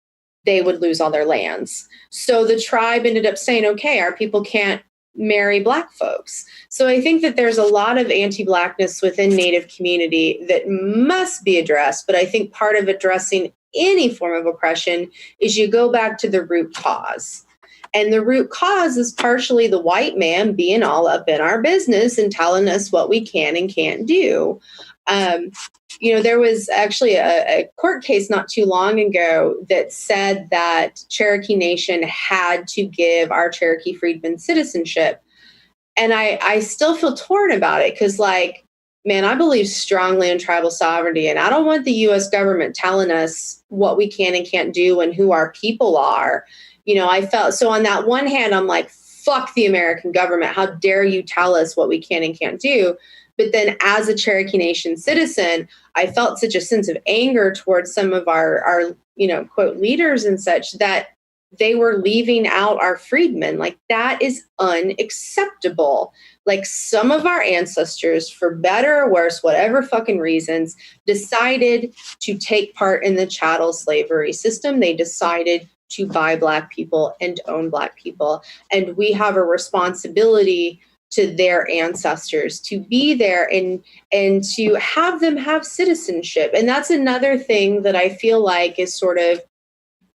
they would lose all their lands. So the tribe ended up saying, okay, our people can't marry Black folks. So I think that there's a lot of anti-Blackness within Native community that must be addressed. But I think part of addressing any form of oppression is you go back to the root cause. And the root cause is partially the white man being all up in our business and telling us what we can and can't do. There was actually a court case not too long ago that said that Cherokee Nation had to give our Cherokee freedmen citizenship. And I still feel torn about it because, like, man, I believe strongly in tribal sovereignty, and I don't want the U.S. government telling us what we can and can't do and who our people are. I felt so on that one hand, I'm like, fuck the American government. How dare you tell us what we can and can't do? But then as a Cherokee Nation citizen, I felt such a sense of anger towards some of our quote, leaders and such that they were leaving out our freedmen. Like, that is unacceptable. Like, some of our ancestors, for better or worse, whatever fucking reasons, decided to take part in the chattel slavery system. They decided to buy Black people and own Black people. And we have a responsibility to their ancestors to be there and to have them have citizenship. And that's another thing that I feel like is sort of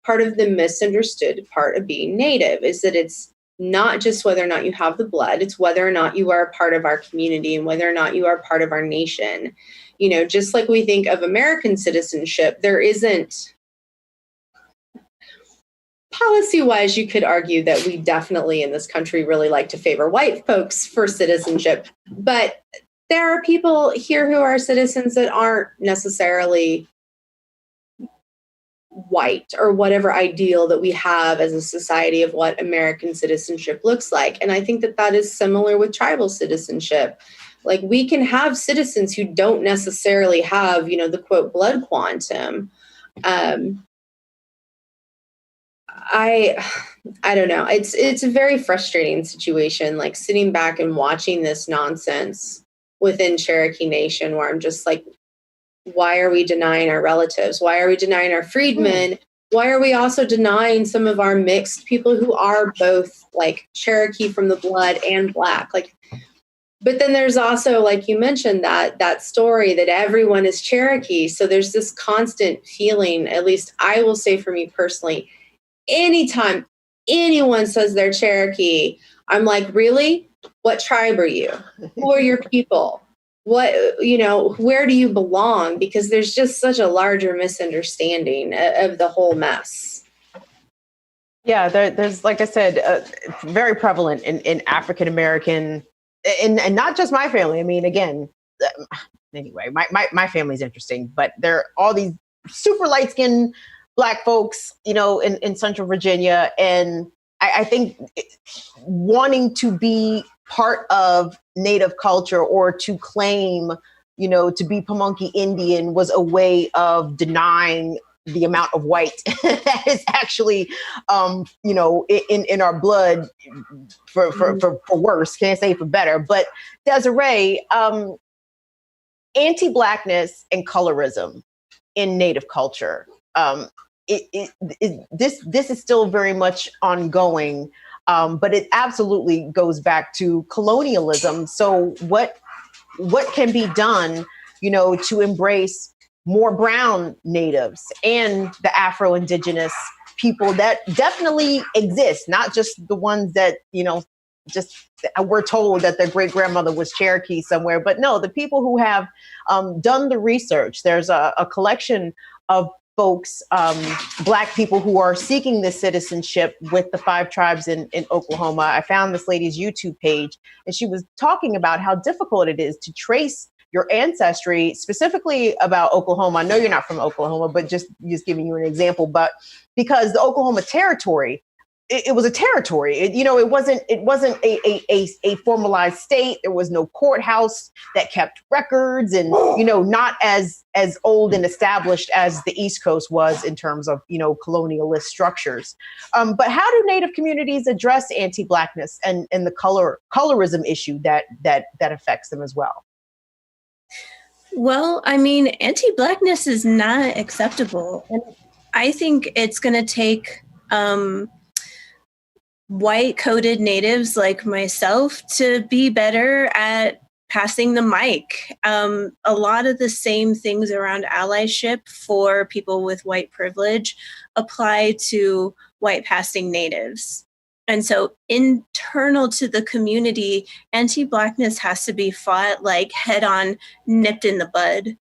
part of the misunderstood part of being Native, is that it's not just whether or not you have the blood, it's whether or not you are a part of our community and whether or not you are part of our nation. Just like we think of American citizenship, there isn't. Policy-wise, you could argue that we definitely in this country really like to favor white folks for citizenship. But there are people here who are citizens that aren't necessarily white or whatever ideal that we have as a society of what American citizenship looks like. And I think that that is similar with tribal citizenship. Like, we can have citizens who don't necessarily have, the quote, blood quantum. I don't know. It's a very frustrating situation, like sitting back and watching this nonsense within Cherokee Nation, where I'm just like, why are we denying our relatives? Why are we denying our freedmen? Why are we also denying some of our mixed people who are both like Cherokee from the blood and Black? Like, but then there's also, like you mentioned, that story that everyone is Cherokee. So there's this constant feeling, at least I will say for me personally, anytime anyone says they're Cherokee, I'm like, really? What tribe are you? Who are your people? What, where do you belong? Because there's just such a larger misunderstanding of the whole mess. Yeah, there's, like I said, very prevalent in African American, and not just my family. I mean, again, anyway, my family's interesting, but there are all these super light-skinned Black folks, in Central Virginia. And I think wanting to be part of Native culture or to claim, to be Pamunkey Indian was a way of denying the amount of white that is actually, in our blood for worse, can't say for better. But Desiree, anti-Blackness and colorism in Native culture. This is still very much ongoing, but it absolutely goes back to colonialism. So what can be done, to embrace more brown natives and the Afro-Indigenous people that definitely exist, not just the ones that, just we're told that their great grandmother was Cherokee somewhere, but no, the people who have done the research. There's a collection of folks, Black people who are seeking this citizenship with the 5 tribes in Oklahoma. I found this lady's YouTube page, and she was talking about how difficult it is to trace your ancestry, specifically about Oklahoma. I know you're not from Oklahoma, but just giving you an example. But because the Oklahoma Territory it was a territory. It wasn't a formalized state. There was no courthouse that kept records, and not as old and established as the East Coast was in terms of colonialist structures. But how do Native communities address anti-blackness and the colorism issue that affects them as well? Well, I mean, anti-blackness is not acceptable, and I think it's going to take white coded natives like myself to be better at passing the mic. A lot of the same things around allyship for people with white privilege apply to white passing natives. And so internal to the community, anti-blackness has to be fought like head on, nipped in the bud.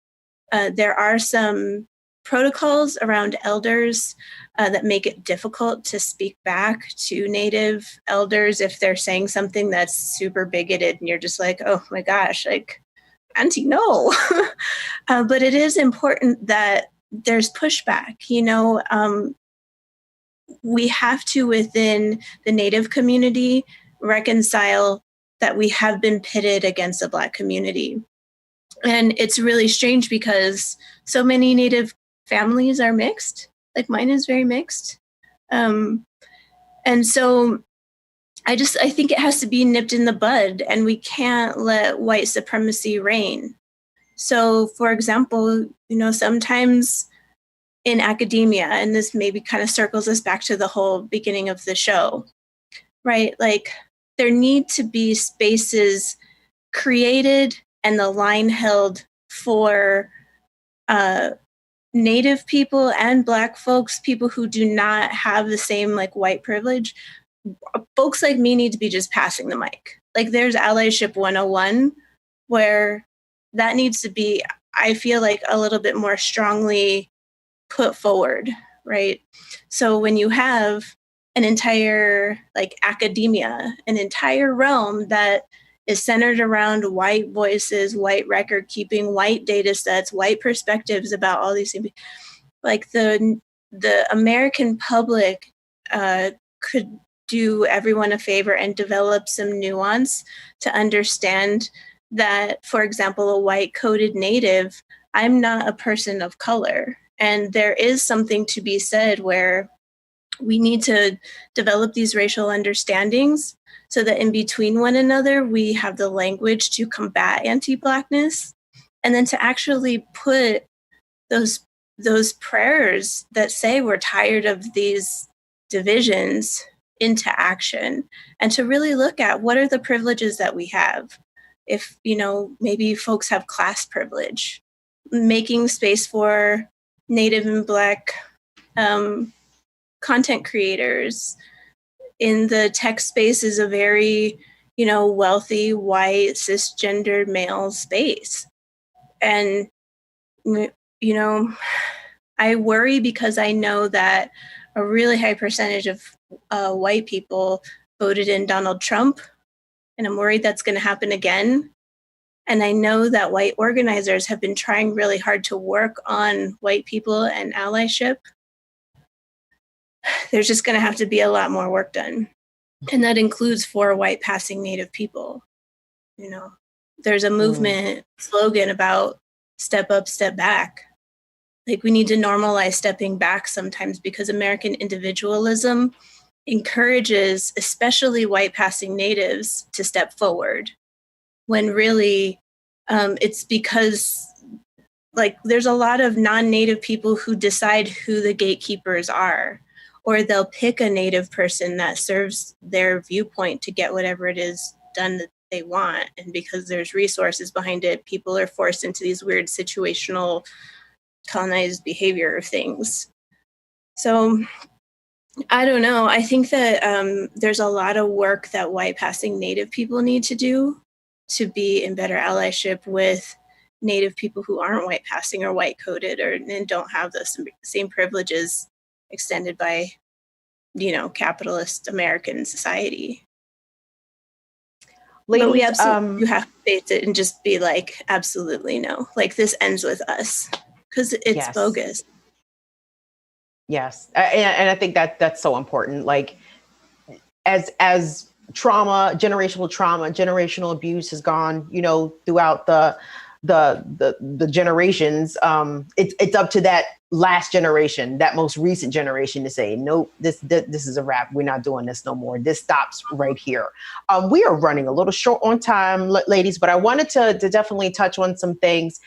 There are some protocols around elders that make it difficult to speak back to Native elders if they're saying something that's super bigoted and you're just like, oh my gosh, like, Auntie, no. But it is important that there's pushback. We have to, within the Native community, reconcile that we have been pitted against the Black community. And it's really strange because so many Native families are mixed. Like mine is very mixed. And so I think it has to be nipped in the bud, and we can't let white supremacy reign. So, for example, sometimes in academia, and this maybe kind of circles us back to the whole beginning of the show, right? Like there need to be spaces created and the line held for Native people and Black folks, people who do not have the same like white privilege. Folks like me need to be just passing the mic. Like there's allyship 101 where that needs to be, I feel like, a little bit more strongly put forward, right? So when you have an entire like academia, an entire realm that is centered around white voices, white record keeping, white data sets, white perspectives about all these things, like the American public could do everyone a favor and develop some nuance to understand that, for example, a white coded Native, I'm not a person of color. And there is something to be said where we need to develop these racial understandings so that in between one another, we have the language to combat anti-Blackness, and then to actually put those prayers that say we're tired of these divisions into action, and to really look at what are the privileges that we have. If, maybe folks have class privilege, making space for Native and Black content creators in the tech space is a very, wealthy, white, cisgendered male space. And, I worry because I know that a really high percentage of white people voted in Donald Trump, and I'm worried that's going to happen again. And I know that white organizers have been trying really hard to work on white people and allyship. There's just going to have to be a lot more work done. And that includes for white passing Native people. There's a movement slogan about step up, step back. Like we need to normalize stepping back sometimes because American individualism encourages, especially white passing Natives, to step forward. When really it's because like there's a lot of non-Native people who decide who the gatekeepers are, or they'll pick a Native person that serves their viewpoint to get whatever it is done that they want. And because there's resources behind it, people are forced into these weird situational colonized behavior of things. So I don't know. I think that there's a lot of work that white passing Native people need to do to be in better allyship with Native people who aren't white passing or white coded and don't have the same privileges extended by, capitalist American society. Ladies, but we absolutely you have to face it and just be like, absolutely no. Like this ends with us because it's bogus. Yes. And I think that's so important. Like as trauma, generational abuse has gone, throughout the generations, it's up to that last generation, that most recent generation, to say, nope, this is a wrap. We're not doing this no more. This stops right here. We are running a little short on time, ladies, but I wanted to definitely touch on some things.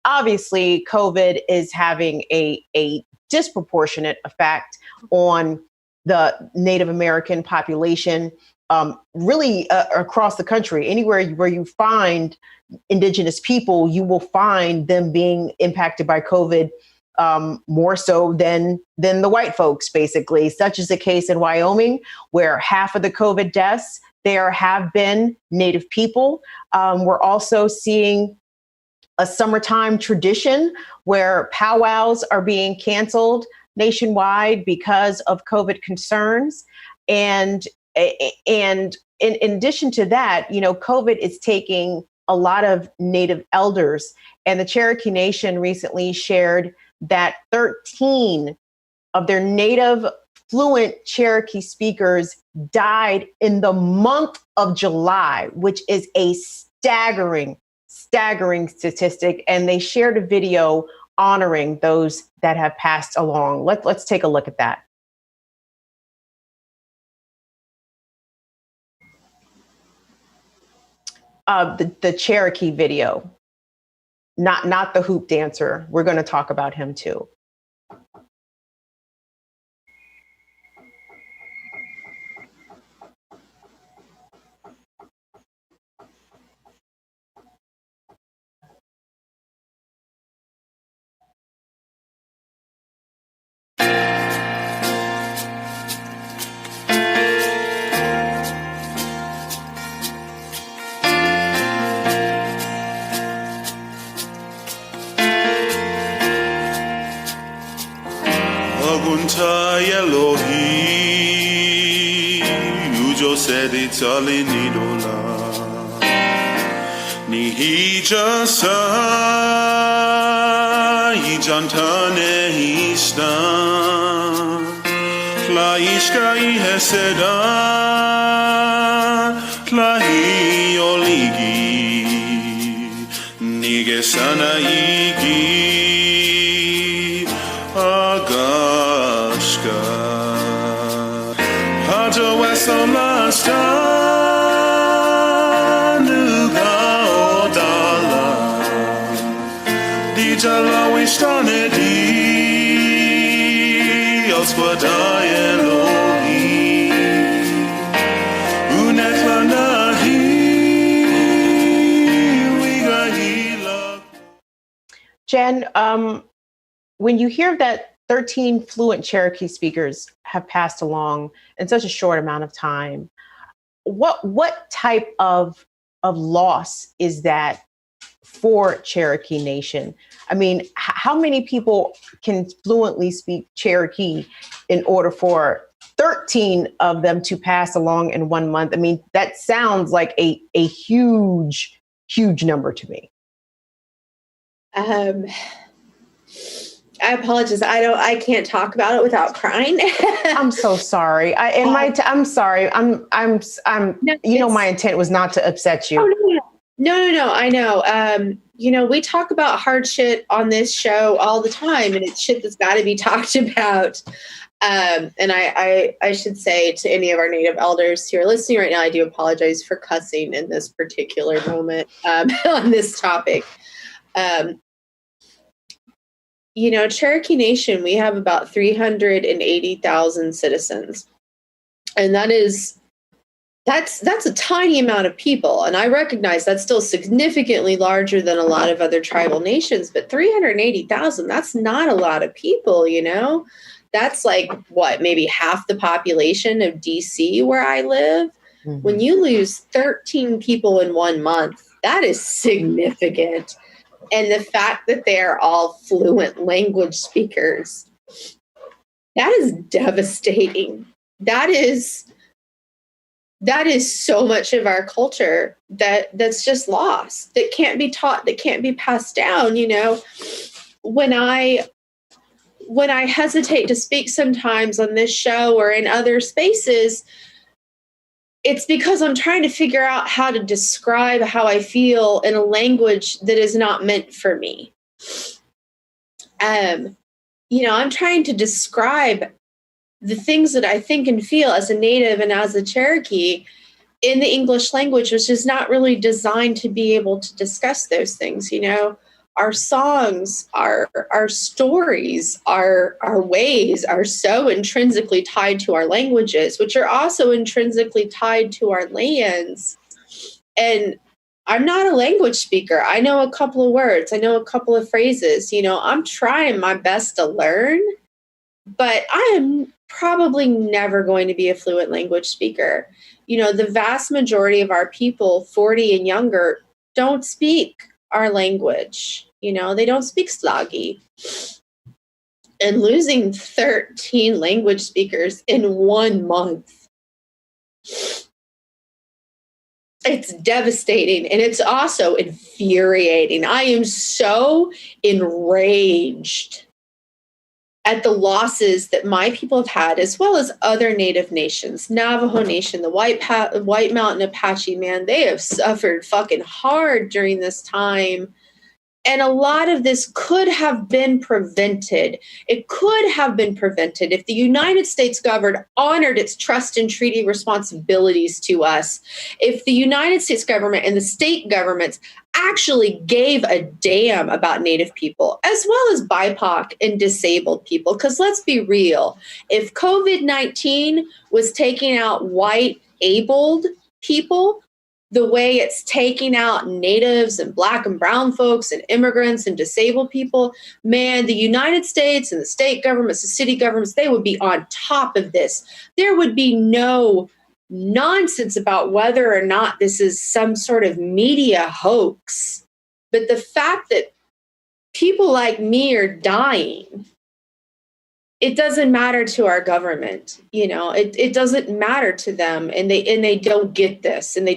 Obviously, COVID is having a disproportionate effect on the Native American population, really across the country. Anywhere where you find Indigenous people, you will find them being impacted by COVID more so than the white folks, basically. Such is the case in Wyoming, where half of the COVID deaths there have been Native people. We're also seeing a summertime tradition where powwows are being canceled nationwide because of COVID concerns. And in addition to that, COVID is taking a lot of Native elders, and the Cherokee Nation recently shared that 13 of their Native fluent Cherokee speakers died in the month of July, which is a staggering statistic. And they shared a video honoring those that have passed along. Let's take a look at that. The Cherokee video, not the hoop dancer. We're going to talk about him too. Jen, when you hear that 13 fluent Cherokee speakers have passed along in such a short amount of time, what type of loss is that for Cherokee Nation? I mean, how many people can fluently speak Cherokee in order for 13 of them to pass along in 1 month? I mean, that sounds like a huge number to me. I apologize. I can't talk about it without crying. I'm so sorry. I'm sorry. I'm. No, my intent was not to upset you. Oh, no. I know. We talk about hard shit on this show all the time, and it's shit that's got to be talked about. And I should say to any of our Native elders who are listening right now, I do apologize for cussing in this particular moment on this topic. Cherokee Nation, we have about 380,000 citizens. And that's a tiny amount of people. And I recognize that's still significantly larger than a lot of other tribal nations, but 380,000, that's not a lot of people, That's like, maybe half the population of DC where I live. Mm-hmm. When you lose 13 people in 1 month, that is significant. And the fact that they're all fluent language speakers, that is devastating. That is so much of our culture that's just lost, that can't be taught, that can't be passed down. When I hesitate to speak sometimes on this show or in other spaces, it's because I'm trying to figure out how to describe how I feel in a language that is not meant for me. I'm trying to describe the things that I think and feel as a Native and as a Cherokee in the English language, which is not really designed to be able to discuss those things. Our songs, our stories, our ways are so intrinsically tied to our languages, which are also intrinsically tied to our lands. And I'm not a language speaker. I know a couple of words. I know a couple of phrases. I'm trying my best to learn, but I am probably never going to be a fluent language speaker. The vast majority of our people, 40 and younger, don't speak our language. They don't speak Slagi. And losing 13 language speakers in 1 month, it's devastating, and it's also infuriating. I am so enraged at the losses that my people have had, as well as other Native nations. Navajo Nation, the White Mountain Apache, man, they have suffered fucking hard during this time. And a lot of this could have been prevented. It could have been prevented if the United States government honored its trust and treaty responsibilities to us. If the United States government and the state governments actually gave a damn about Native people, as well as BIPOC and disabled people. Because let's be real, if COVID-19 was taking out white, abled people, the way it's taking out natives and black and brown folks and immigrants and disabled people, man, the United States and the state governments, the city governments, they would be on top of this. There would be no nonsense about whether or not this is some sort of media hoax. But the fact that people like me are dying, it doesn't matter to our government. It doesn't matter to them, and they don't get this, and I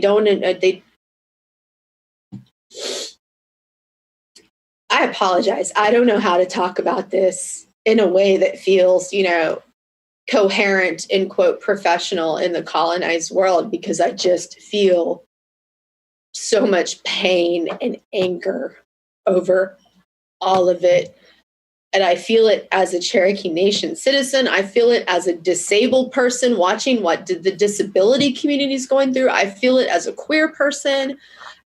apologize. I don't know how to talk about this in a way that feels, coherent and quote professional in the colonized world, because I just feel so much pain and anger over all of it. And I feel it as a Cherokee Nation citizen. I feel it as a disabled person watching what the disability community is going through. I feel it as a queer person,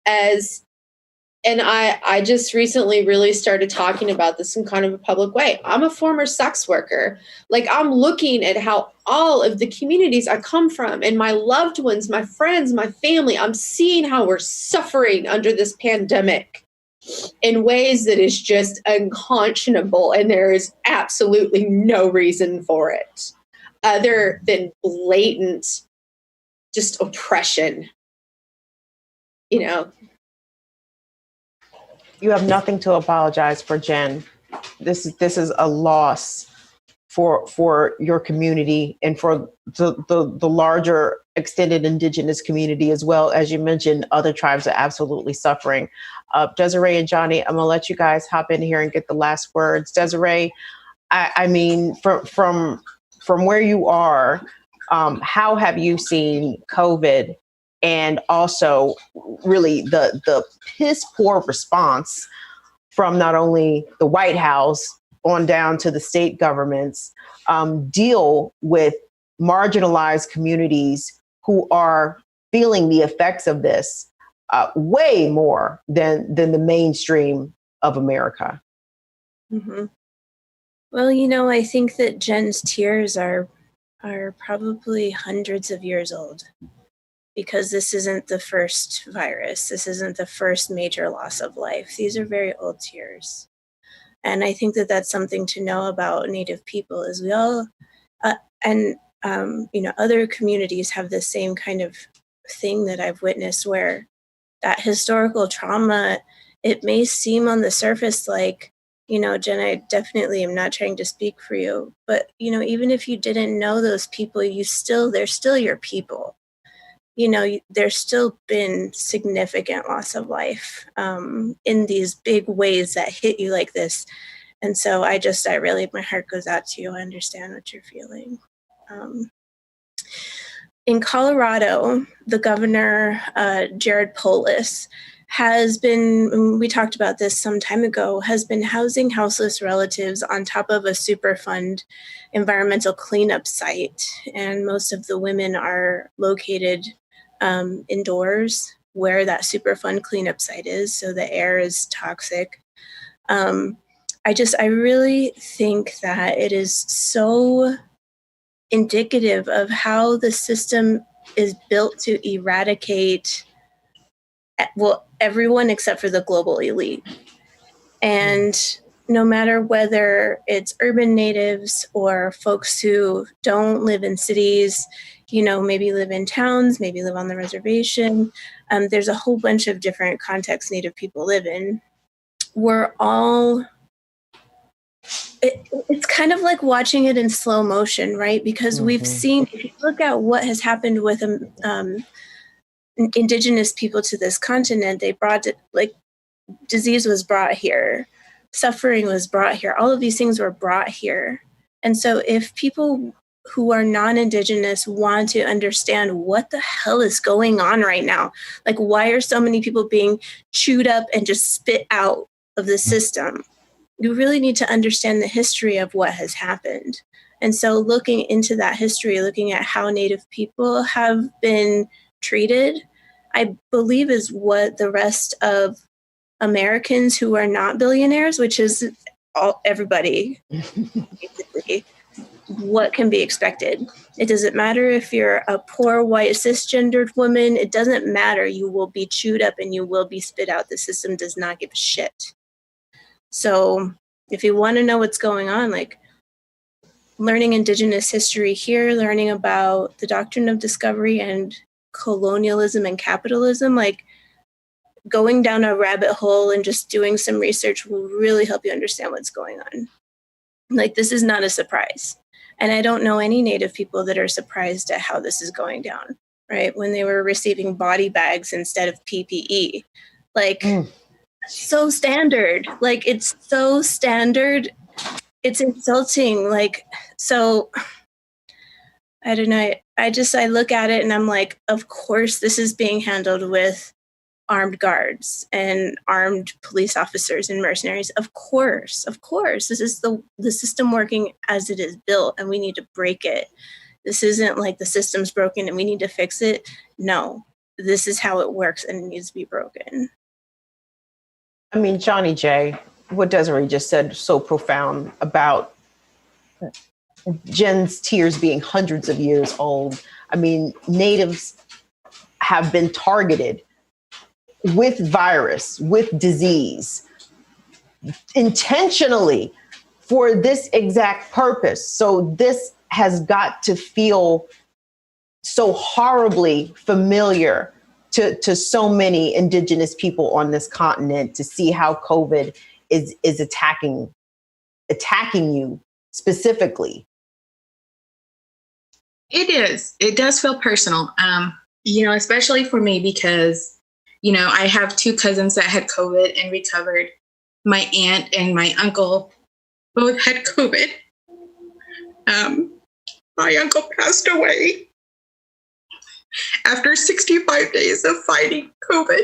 and I just recently really started talking about this in kind of a public way. I'm a former sex worker. Like, I'm looking at how all of the communities I come from and my loved ones, my friends, my family, I'm seeing how we're suffering under this pandemic in ways that is just unconscionable, and there is absolutely no reason for it other than blatant just oppression. You have nothing to apologize for, Jen. This is a loss for your community and for the larger extended indigenous community, as well. As you mentioned, other tribes are absolutely suffering. Desiree and Johnnie, I'm gonna let you guys hop in here and get the last words. Desiree, I mean, from where you are, how have you seen COVID and also really the piss poor response from not only the White House on down to the state governments deal with marginalized communities who are feeling the effects of this way more than the mainstream of America? Mm-hmm. Well, I think that Jen's tears are probably hundreds of years old, because this isn't the first virus. This isn't the first major loss of life. These are very old tears. And I think that that's something to know about Native people, is we all, other communities have the same kind of thing that I've witnessed, where that historical trauma, it may seem on the surface like, Jen, I definitely am not trying to speak for you, but, even if you didn't know those people, they're still your people. There's still been significant loss of life in these big ways that hit you like this. And so I really, my heart goes out to you. I understand what you're feeling. in Colorado, the governor, Jared Polis, has been, we talked about this some time ago, has been housing houseless relatives on top of a Superfund environmental cleanup site. And most of the women are located indoors where that Superfund cleanup site is. So the air is toxic. I really think that it is so indicative of how the system is built to eradicate, well, everyone except for the global elite. And no matter whether it's urban natives or folks who don't live in cities, you know, maybe live in towns, maybe live on the reservation, there's a whole bunch of different contexts Native people live in. We're all, it's kind of like watching it in slow motion, right? Because we've seen, if you look at what has happened with indigenous people to this continent, they brought it, like, disease was brought here, suffering was brought here, all of these things were brought here. And so if people who are non-indigenous want to understand what the hell is going on right now, like, why are so many people being chewed up and just spit out of the system, you really need to understand the history of what has happened. And so looking into that history, looking at how Native people have been treated, I believe is what the rest of Americans who are not billionaires, which is everybody, basically, what can be expected. It doesn't matter if you're a poor, white, cisgendered woman. It doesn't matter. You will be chewed up and you will be spit out. The system does not give a shit. So if you want to know what's going on, like, learning indigenous history here, learning about the doctrine of discovery and colonialism and capitalism, like, going down a rabbit hole and just doing some research will really help you understand what's going on. Like, this is not a surprise. And I don't know any Native people that are surprised at how this is going down, right? When they were receiving body bags instead of PPE. Like, so standard. Like, it's so standard. It's insulting. Like, so, I don't know. I look at it and I'm like, of course this is being handled with armed guards and armed police officers and mercenaries. Of course. This is the system working as it is built, and we need to break it. This isn't like the system's broken and we need to fix it. No, this is how it works and it needs to be broken. I mean, Johnnie Jae, what Desiree just said, so profound about Jen's tears being hundreds of years old. I mean, Natives have been targeted with virus, with disease, intentionally for this exact purpose. So this has got to feel so horribly familiar to so many indigenous people on this continent, to see how COVID is attacking you specifically. It is. It does feel personal, especially for me because, I have two cousins that had COVID and recovered. My aunt and my uncle both had COVID. My uncle passed away after 65 days of fighting COVID.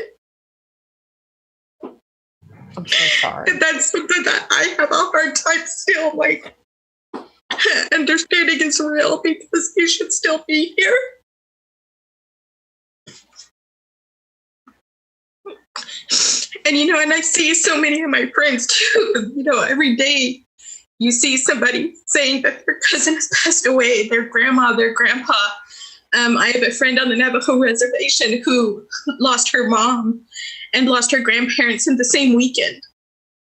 I'm so sorry. And that's something that I have a hard time still, understanding is real because he should still be here. And, and I see so many of my friends too, every day you see somebody saying that their cousin has passed away, their grandma, their grandpa. I have a friend on the Navajo reservation who lost her mom and lost her grandparents in the same weekend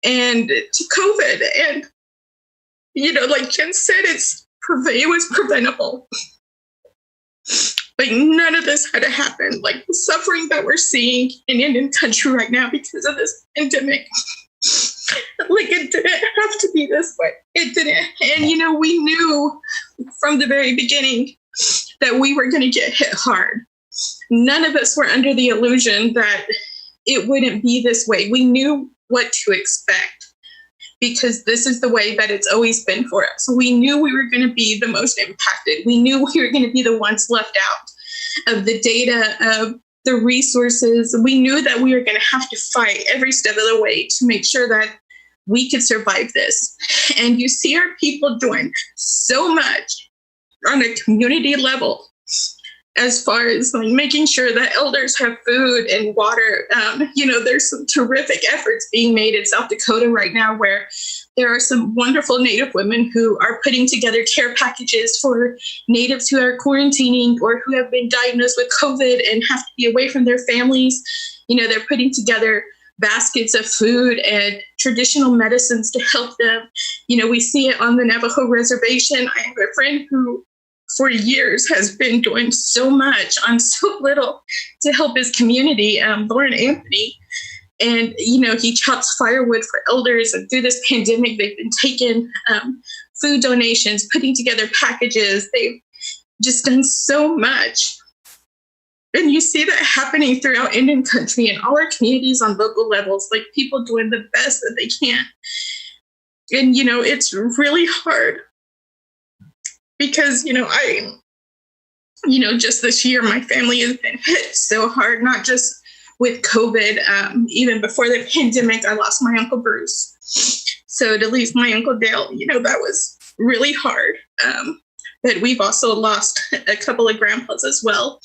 and to COVID. And, like Jen said, it was preventable. Like, none of this had to happen. Like, the suffering that we're seeing in Indian country right now because of this pandemic, like, it didn't have to be this way. It didn't. And, we knew from the very beginning that we were going to get hit hard. None of us were under the illusion that it wouldn't be this way. We knew what to expect because this is the way that it's always been for us. We knew we were going to be the most impacted. We knew we were going to be the ones left out. of the data, of the resources. We knew that we were going to have to fight every step of the way to make sure that we could survive this. And you see our people doing so much on a community level, as far as like making sure that elders have food and water. There's some terrific efforts being made in South Dakota right now where there are some wonderful Native women who are putting together care packages for Natives who are quarantining or who have been diagnosed with COVID and have to be away from their families. They're putting together baskets of food and traditional medicines to help them. We see it on the Navajo reservation. I have a friend who for years has been doing so much on so little to help his community, Lauren Anthony. And, he chops firewood for elders. And through this pandemic, they've been taking food donations, putting together packages. They've just done so much. And you see that happening throughout Indian country and all our communities on local levels, like people doing the best that they can. And, it's really hard because, just this year, my family has been hit so hard, not just with COVID. Even before the pandemic, I lost my Uncle Bruce. So to lose my Uncle Dale, that was really hard. But we've also lost a couple of grandpas as well.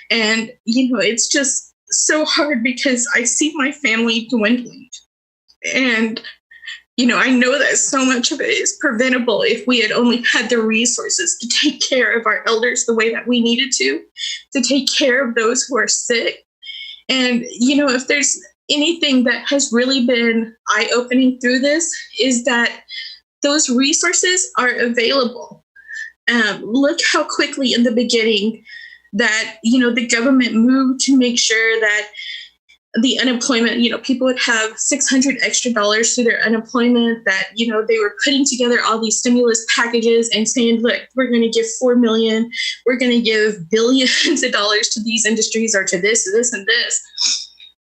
And, it's just so hard because I see my family dwindling. And, I know that so much of it is preventable if we had only had the resources to take care of our elders the way that we needed to take care of those who are sick. And, if there's anything that has really been eye-opening through this is that those resources are available. Look how quickly in the beginning that, the government moved to make sure that the unemployment, people would have $600 extra through their unemployment, that, they were putting together all these stimulus packages and saying, look, we're going to give $4 million, we're going to give billions of dollars to these industries or to this, and this.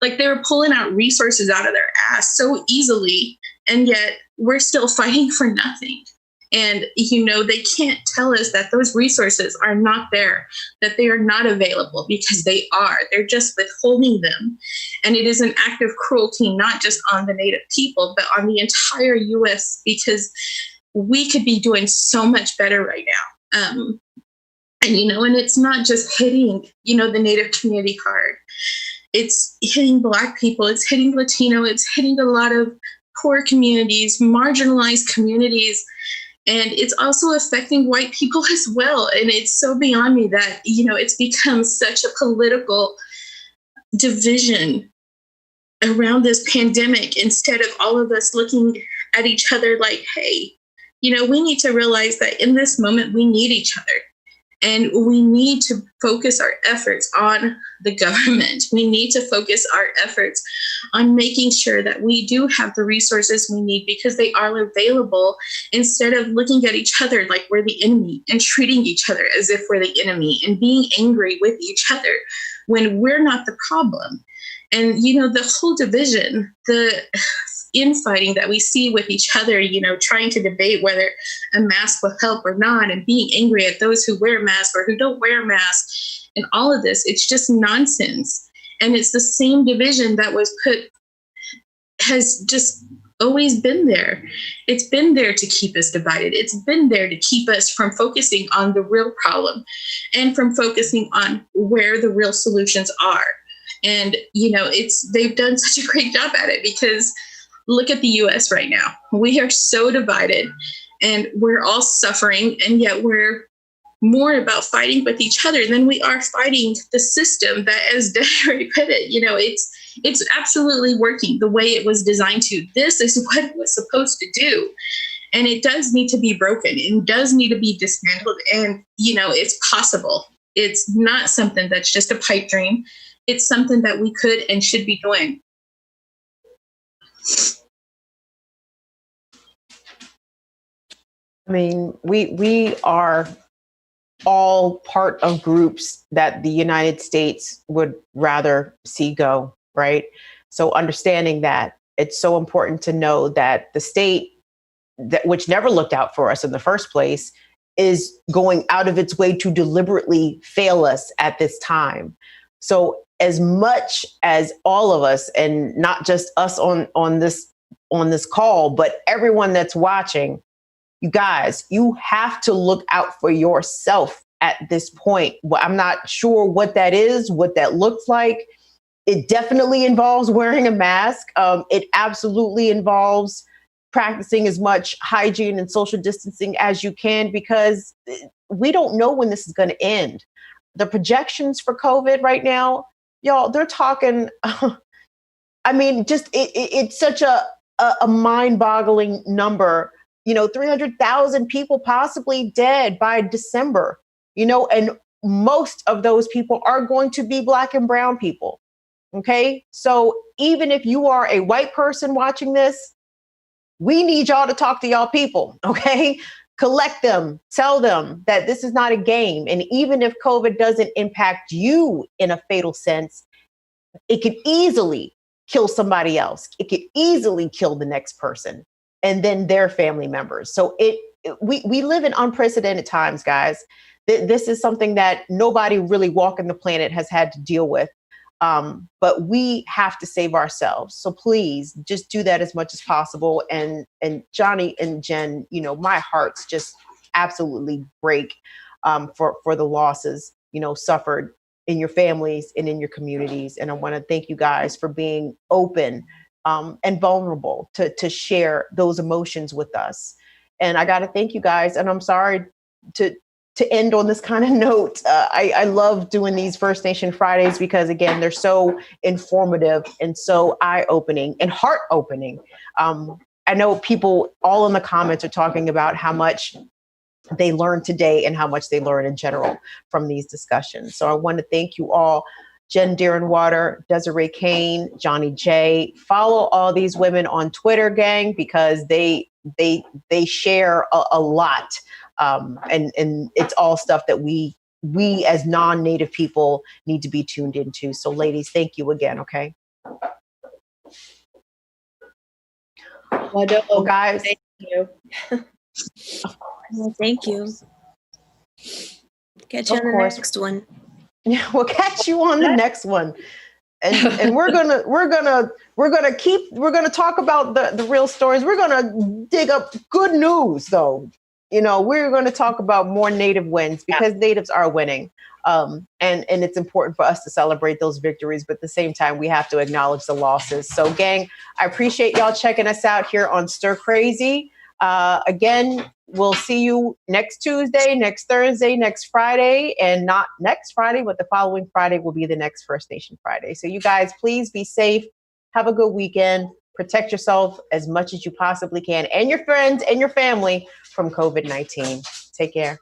Like they were pulling out resources out of their ass so easily, and yet we're still fighting for nothing. And, they can't tell us that those resources are not there, that they are not available, because they are. They're just withholding them. And it is an act of cruelty, not just on the Native people, but on the entire U.S., because we could be doing so much better right now. And it's not just hitting, the Native community hard. It's hitting Black people. It's hitting Latino. It's hitting a lot of poor communities, marginalized communities. And it's also affecting white people as well. And it's so beyond me that, it's become such a political division around this pandemic, instead of all of us looking at each other like, hey, we need to realize that in this moment, we need each other. And we need to focus our efforts on the government. We need to focus our efforts on making sure that we do have the resources we need, because they are available, instead of looking at each other like we're the enemy and treating each other as if we're the enemy and being angry with each other when we're not the problem. And, the whole division, the infighting that we see with each other, trying to debate whether a mask will help or not, and being angry at those who wear masks or who don't wear masks, and all of this, it's just nonsense. And it's the same division that has just always been there. It's been there to keep us divided. It's been there to keep us from focusing on the real problem and from focusing on where the real solutions are. And, they've done such a great job at it, because look at the US right now. We are so divided and we're all suffering, and yet we're more about fighting with each other than we are fighting the system that, as Desiree put it, it's absolutely working the way it was designed to. This is what it was supposed to do. And it does need to be broken. It does need to be dismantled. And, it's possible. It's not something that's just a pipe dream. It's something that we could and should be doing. I mean, we are all part of groups that the United States would rather see go, right? So understanding that, it's so important to know that the state, that which never looked out for us in the first place, is going out of its way to deliberately fail us at this time. So as much as all of us, and not just us on this call, but everyone that's watching, you guys, you have to look out for yourself at this point. Well, I'm not sure what that is, what that looks like. It definitely involves wearing a mask. It absolutely involves practicing as much hygiene and social distancing as you can, because we don't know when this is going to end. The projections for COVID right now, y'all, they're talking, I mean, just it's such a mind-boggling number. 300,000 people possibly dead by December, and most of those people are going to be Black and brown people. Okay. So even if you are a white person watching this, we need y'all to talk to y'all people. Okay. Collect them, tell them that this is not a game. And even if COVID doesn't impact you in a fatal sense, it could easily kill somebody else. It could easily kill the next person and then their family members. So we live in unprecedented times, guys. This is something that nobody really walking the planet has had to deal with. But we have to save ourselves. So please just do that as much as possible. And Johnnie and Jen, my hearts just absolutely break for the losses, suffered in your families and in your communities. And I want to thank you guys for being open and vulnerable to share those emotions with us. And I got to thank you guys. And I'm sorry to end on this kind of note. I love doing these First Nation Fridays because, again, they're so informative and so eye-opening and heart-opening. I know people all in the comments are talking about how much they learned today and how much they learn in general from these discussions. So I want to thank you all. Jen Deerinwater, Desiree Kane, Johnnie Jae. Follow all these women on Twitter, gang, because they share a lot. And it's all stuff that we as non-Native people need to be tuned into. So ladies, thank you again. Okay. Well, guys, thank you. Well, thank you. Catch you on the next one. Yeah, we'll catch you on the next one. And we're gonna talk about the real stories. We're gonna dig up good news though. We're going to talk about more Native wins because Natives are winning. And it's important for us to celebrate those victories, but at the same time, we have to acknowledge the losses. So gang, I appreciate y'all checking us out here on Stir Crazy. Again, we'll see you next Tuesday, next Thursday, next Friday, and not next Friday, but the following Friday will be the next First Nation Friday. So you guys, please be safe. Have a good weekend. Protect yourself as much as you possibly can and your friends and your family from COVID-19. Take care.